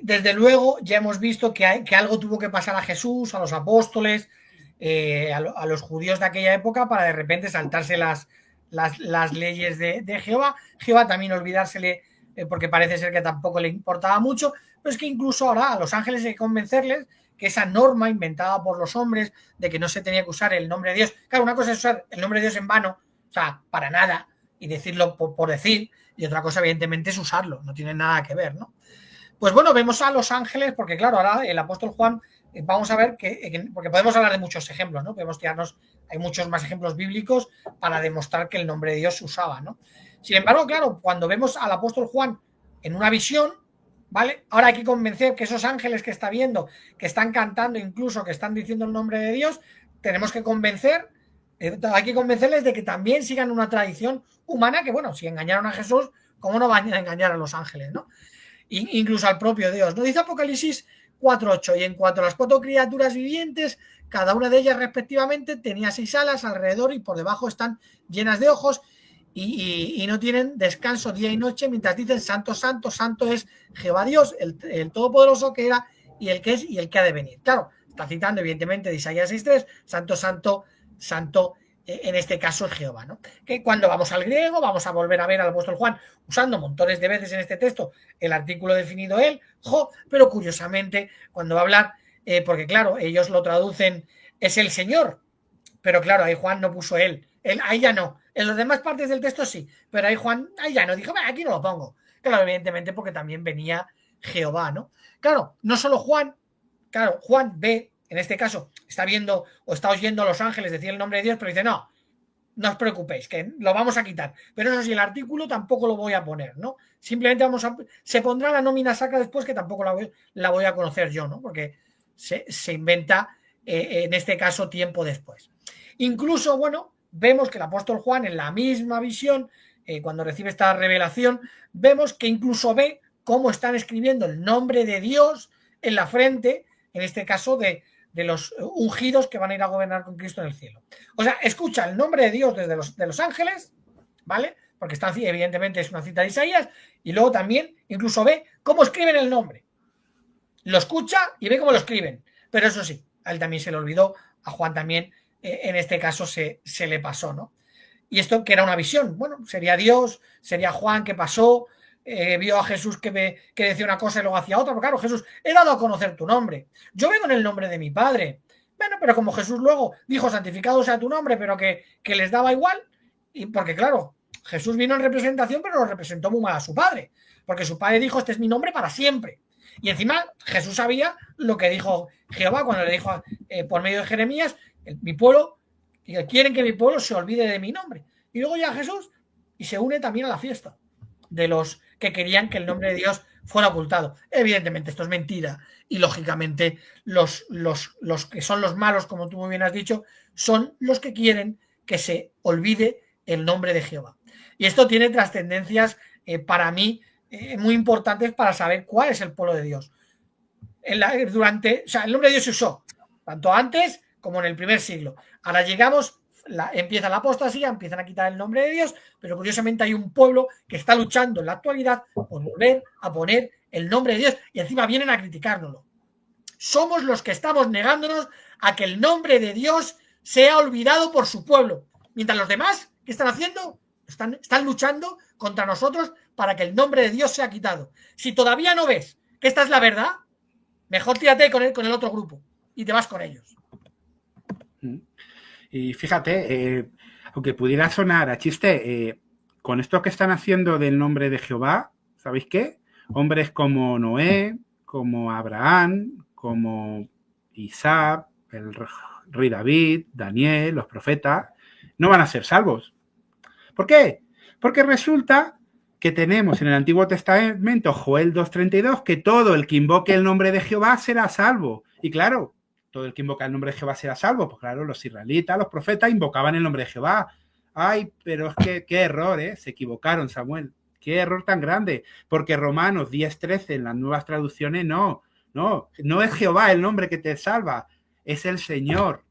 Desde luego, ya hemos visto que algo tuvo que pasar a Jesús, a los apóstoles, a los judíos de aquella época, para de repente saltarse las leyes de Jehová. Jehová también olvidársele, porque parece ser que tampoco le importaba mucho, pero es que incluso ahora a los ángeles hay que convencerles que esa norma inventada por los hombres de que no se tenía que usar el nombre de Dios. Claro, una cosa es usar el nombre de Dios en vano, sea, para nada, y decirlo por decir, y otra cosa, evidentemente, es usarlo, no tiene nada que ver, ¿no? Pues bueno, vemos a los ángeles, porque claro, ahora el apóstol Juan, vamos a ver porque podemos hablar de muchos ejemplos, ¿no? Podemos tirarnos, hay muchos más ejemplos bíblicos para demostrar que el nombre de Dios se usaba, ¿no? Sin embargo, claro, cuando vemos al apóstol Juan en una visión, ¿vale? Ahora hay que convencer que esos ángeles que está viendo, que están cantando incluso, que están diciendo el nombre de Dios, tenemos que hay que convencerles de que también sigan una tradición humana, que bueno, si engañaron a Jesús, ¿cómo no van a engañar a los ángeles, ¿no? Incluso al propio Dios. ¿No? Dice Apocalipsis 4:8, y en cuanto a las 4 criaturas vivientes, cada una de ellas respectivamente tenía 6 alas alrededor y por debajo están llenas de ojos y no tienen descanso día y noche mientras dicen santo, santo, santo es Jehová Dios, el Todopoderoso que era y el que es y el que ha de venir. Claro, está citando evidentemente de Isaías 6:3, santo, santo, santo, en este caso es Jehová, ¿no? Que cuando vamos al griego vamos a volver a ver al apóstol Juan usando montones de veces en este texto el artículo definido él, pero curiosamente cuando va a hablar, porque claro, ellos lo traducen es el Señor, pero claro, ahí Juan no puso él, ahí ya no, en las demás partes del texto sí, pero ahí Juan, ahí ya no, dijo, aquí no lo pongo, claro, evidentemente porque también venía Jehová, ¿no? Claro, no solo Juan, claro, Juan ve, en este caso, está viendo o está oyendo a los ángeles decir el nombre de Dios, pero dice, no os preocupéis, que lo vamos a quitar. Pero eso sí, el artículo tampoco lo voy a poner, ¿no? Simplemente se pondrá la nómina sacra después, que tampoco la voy a conocer yo, ¿no? Porque se inventa, en este caso, tiempo después. Incluso, bueno, vemos que el apóstol Juan, en la misma visión, cuando recibe esta revelación, vemos que incluso ve cómo están escribiendo el nombre de Dios en la frente, en este caso de los ungidos que van a ir a gobernar con Cristo en el cielo. O sea, escucha el nombre de Dios desde los ángeles, ¿vale? Porque está, evidentemente es una cita de Isaías, y luego también incluso ve cómo escriben el nombre. Lo escucha y ve cómo lo escriben. Pero eso sí, a él también se le olvidó, a Juan también, en este caso se le pasó, ¿no? Y esto que era una visión, bueno, sería Dios, sería Juan que pasó, vio a Jesús que decía una cosa y luego hacía otra, pero claro, Jesús, he dado a conocer tu nombre, yo vengo en el nombre de mi Padre. Bueno, pero como Jesús luego dijo santificado sea tu nombre, pero que les daba igual, y porque claro, Jesús vino en representación, pero lo representó muy mal a su Padre, porque su Padre dijo, este es mi nombre para siempre. Y encima Jesús sabía lo que dijo Jehová cuando le dijo por medio de Jeremías, mi pueblo, quieren que mi pueblo se olvide de mi nombre. Y luego ya Jesús, y se une también a la fiesta de los que querían que el nombre de Dios fuera ocultado. Evidentemente esto es mentira y lógicamente los que son los malos, como tú muy bien has dicho, son los que quieren que se olvide el nombre de Jehová. Y esto tiene trascendencias para mí muy importantes para saber cuál es el pueblo de Dios. El nombre de Dios se usó tanto antes como en el primer siglo. Ahora llegamos, empieza la apostasía, empiezan a quitar el nombre de Dios, pero curiosamente hay un pueblo que está luchando en la actualidad por volver a poner el nombre de Dios y encima vienen a criticárnoslo. Somos los que estamos negándonos a que el nombre de Dios sea olvidado por su pueblo, mientras los demás, ¿qué están haciendo? Están luchando contra nosotros para que el nombre de Dios sea quitado. Si todavía no ves que esta es la verdad, mejor tírate con el otro grupo y te vas con ellos. Y fíjate, aunque pudiera sonar a chiste, con esto que están haciendo del nombre de Jehová, ¿sabéis qué? Hombres como Noé, como Abraham, como Isaac, el rey David, Daniel, los profetas, no van a ser salvos. ¿Por qué? Porque resulta que tenemos en el Antiguo Testamento, Joel 2:32, que todo el que invoque el nombre de Jehová será salvo. Y claro, todo el que invoca el nombre de Jehová será salvo. Pues claro, los israelitas, los profetas invocaban el nombre de Jehová. Ay, pero es que qué error, se equivocaron, Samuel. Qué error tan grande. Porque Romanos 10:13 en las nuevas traducciones no es Jehová el nombre que te salva, es el Señor.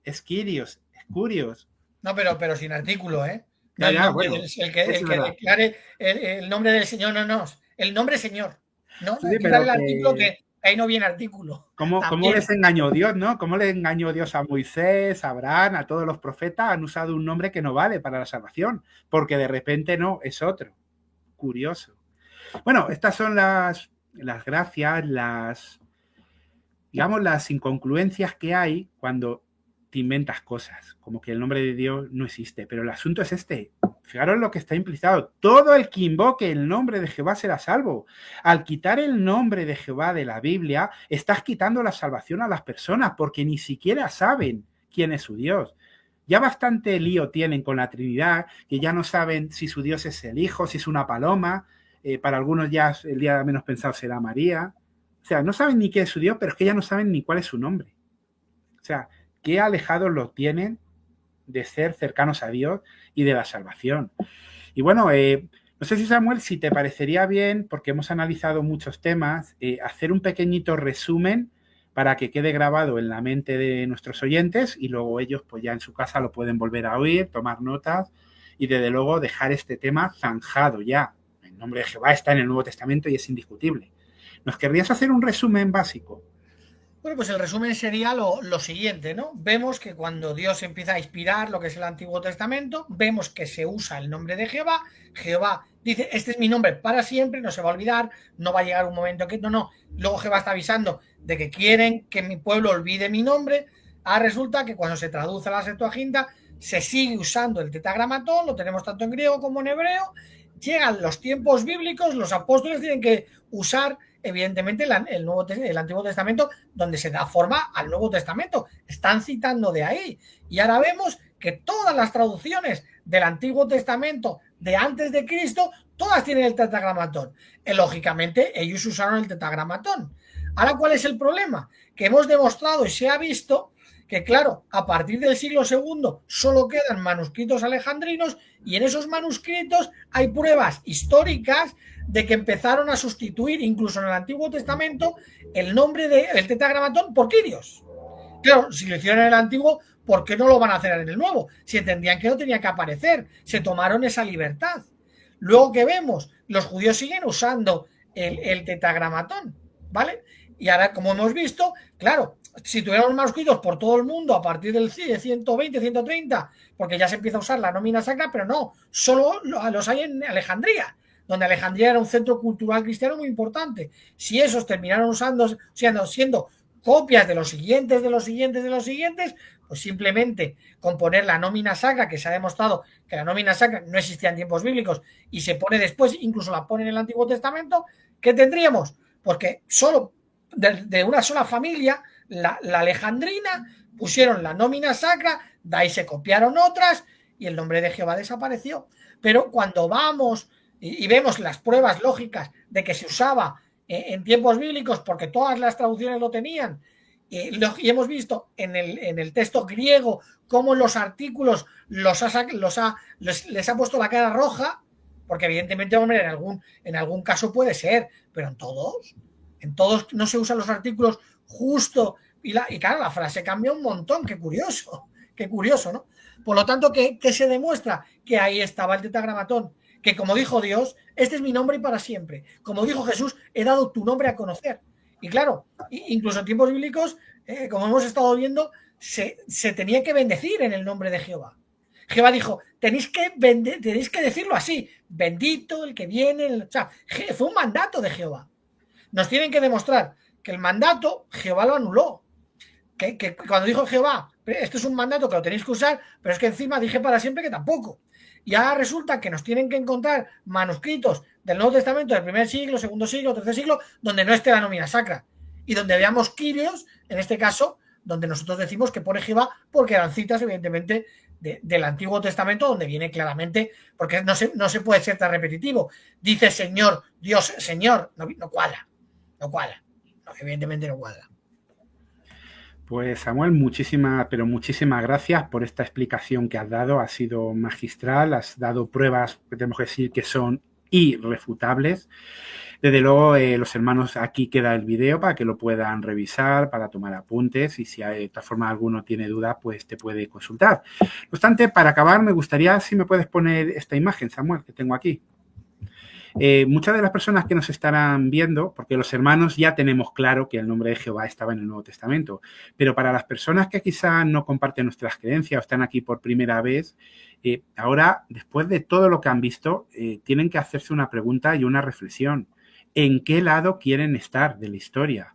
Es Kyrios, es Curios. No, pero sin artículo, ¿eh? No, el que declare el nombre del Señor, no, el nombre Señor. No, sí, pero el artículo que ahí no viene artículo. ¿Cómo les engañó Dios, no? ¿Cómo les engañó Dios a Moisés, a Abraham, a todos los profetas? Han usado un nombre que no vale para la salvación, porque de repente no, es otro. Curioso. Bueno, estas son las gracias, las incongruencias que hay cuando te inventas cosas, como que el nombre de Dios no existe. Pero el asunto es este. Fijaros lo que está implicado. Todo el que invoque el nombre de Jehová será salvo. Al quitar el nombre de Jehová de la Biblia, estás quitando la salvación a las personas, porque ni siquiera saben quién es su Dios. Ya bastante lío tienen con la Trinidad, que ya no saben si su Dios es el Hijo, si es una paloma. Para algunos ya el día menos pensado será María. O sea, no saben ni qué es su Dios, pero es que ya no saben ni cuál es su nombre. O sea, qué alejados lo tienen de ser cercanos a Dios y de la salvación. Y bueno, no sé si Samuel, si te parecería bien, porque hemos analizado muchos temas, hacer un pequeñito resumen para que quede grabado en la mente de nuestros oyentes y luego ellos pues ya en su casa lo pueden volver a oír, tomar notas y desde luego dejar este tema zanjado ya. El nombre de Jehová está en el Nuevo Testamento y es indiscutible. ¿Nos querrías hacer un resumen básico? Bueno, pues el resumen sería lo siguiente, ¿no? Vemos que cuando Dios empieza a inspirar lo que es el Antiguo Testamento, vemos que se usa el nombre de Jehová. Jehová dice, este es mi nombre para siempre, no se va a olvidar, no va a llegar un momento que... No. Luego Jehová está avisando de que quieren que mi pueblo olvide mi nombre. Resulta que cuando se traduce a la Septuaginta, se sigue usando el tetragramatón, lo tenemos tanto en griego como en hebreo. Llegan los tiempos bíblicos, los apóstoles tienen que usar evidentemente el Antiguo Testamento, donde se da forma al Nuevo Testamento. Están citando de ahí. Y ahora vemos que todas las traducciones del Antiguo Testamento de antes de Cristo, todas tienen el tetragramatón. Lógicamente, ellos usaron el tetragramatón. Ahora, ¿cuál es el problema? Que hemos demostrado y se ha visto que, claro, a partir del siglo II solo quedan manuscritos alejandrinos y en esos manuscritos hay pruebas históricas de que empezaron a sustituir, incluso en el Antiguo Testamento, el nombre del tetragramatón por Kyrios. Claro, si lo hicieron en el Antiguo, ¿por qué no lo van a hacer en el Nuevo? Si entendían que no tenía que aparecer, se tomaron esa libertad. Luego que vemos, los judíos siguen usando el tetragramatón, ¿vale? Y ahora, como hemos visto, claro, si tuviéramos manuscritos por todo el mundo a partir del 120, 130, porque ya se empieza a usar la nómina sacra, pero no, solo los hay en Alejandría, donde Alejandría era un centro cultural cristiano muy importante. Si esos terminaron siendo copias de los siguientes, pues simplemente con poner la nómina sacra, que se ha demostrado que la nómina sacra no existía en tiempos bíblicos y se pone después, incluso la pone en el Antiguo Testamento, ¿qué tendríamos? Porque solo de una sola familia, la alejandrina, pusieron la nómina sacra, de ahí se copiaron otras y el nombre de Jehová desapareció. Pero cuando vamos y vemos las pruebas lógicas de que se usaba en tiempos bíblicos, porque todas las traducciones lo tenían, y hemos visto en el texto griego cómo en los artículos les ha puesto la cara roja, porque evidentemente, hombre, en algún caso puede ser, pero en todos no se usan los artículos justo, y claro, la frase cambia un montón. Qué curioso, ¿no? Por lo tanto, ¿qué se demuestra? Que ahí estaba el tetragramatón, que como dijo Dios, este es mi nombre y para siempre. Como dijo Jesús, he dado tu nombre a conocer. Y claro, incluso en tiempos bíblicos, como hemos estado viendo, se tenía que bendecir en el nombre de Jehová. Jehová dijo, tenéis que decirlo así, bendito el que viene. O sea, fue un mandato de Jehová. Nos tienen que demostrar que el mandato Jehová lo anuló. Que cuando dijo Jehová, esto es un mandato que lo tenéis que usar, pero es que encima dije para siempre que tampoco. Y ahora resulta que nos tienen que encontrar manuscritos del Nuevo Testamento del primer siglo, segundo siglo, tercer siglo, donde no esté la nómina sacra. Y donde veamos Kyrios, en este caso, donde nosotros decimos que pone Jehová, porque eran citas, evidentemente, del Antiguo Testamento, donde viene claramente, porque no se puede ser tan repetitivo. Dice Señor, Dios, Señor, no cuadra. No, evidentemente no cuadra. Pues Samuel, muchísimas gracias por esta explicación que has dado. Ha sido magistral, has dado pruebas que tenemos que decir que son irrefutables. Desde luego, los hermanos, aquí queda el video para que lo puedan revisar, para tomar apuntes y si de todas formas alguno tiene duda, pues te puede consultar. No obstante, para acabar, me gustaría si me puedes poner esta imagen, Samuel, que tengo aquí. Muchas de las personas que nos estarán viendo, porque los hermanos ya tenemos claro que el nombre de Jehová estaba en el Nuevo Testamento, pero para las personas que quizá no comparten nuestras creencias o están aquí por primera vez, ahora, después de todo lo que han visto, tienen que hacerse una pregunta y una reflexión. ¿En qué lado quieren estar de la historia?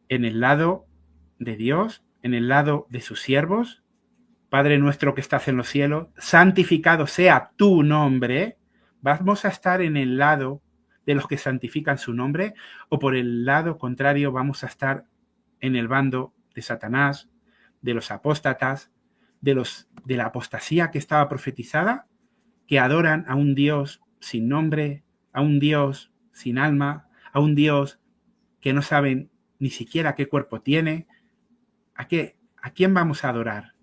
¿En el lado de Dios, en el lado de sus siervos. Padre nuestro que estás en los cielos, santificado sea tu nombre. ¿Vamos a estar en el lado de los que santifican su nombre o por el lado contrario vamos a estar en el bando de Satanás, de los apóstatas, de la apostasía que estaba profetizada, que adoran a un Dios sin nombre, a un Dios sin alma, a un Dios que no saben ni siquiera qué cuerpo tiene? ¿A quién vamos a adorar?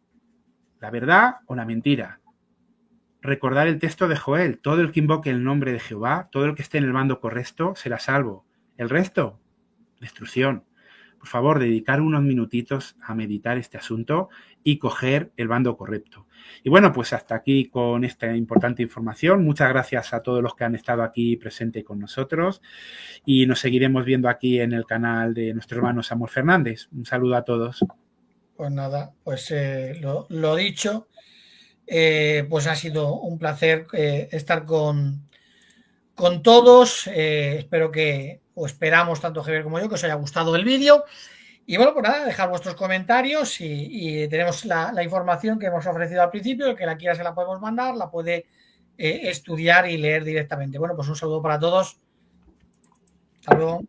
¿La verdad o la mentira? Recordar el texto de Joel: todo el que invoque el nombre de Jehová, todo el que esté en el bando correcto, será salvo. El resto, destrucción. Por favor, dedicar unos minutitos a meditar este asunto y coger el bando correcto. Y bueno, pues hasta aquí con esta importante información. Muchas gracias a todos los que han estado aquí presentes con nosotros y nos seguiremos viendo aquí en el canal de nuestro hermano Samuel Fernández. Un saludo a todos. Pues nada, pues lo dicho, pues ha sido un placer estar con todos. Espero que, o esperamos tanto Javier como yo, que os haya gustado el vídeo. Y bueno, pues nada, dejar vuestros comentarios y tenemos la información que hemos ofrecido al principio. El que la quiera se la podemos mandar, la puede estudiar y leer directamente. Bueno, pues un saludo para todos. Hasta luego.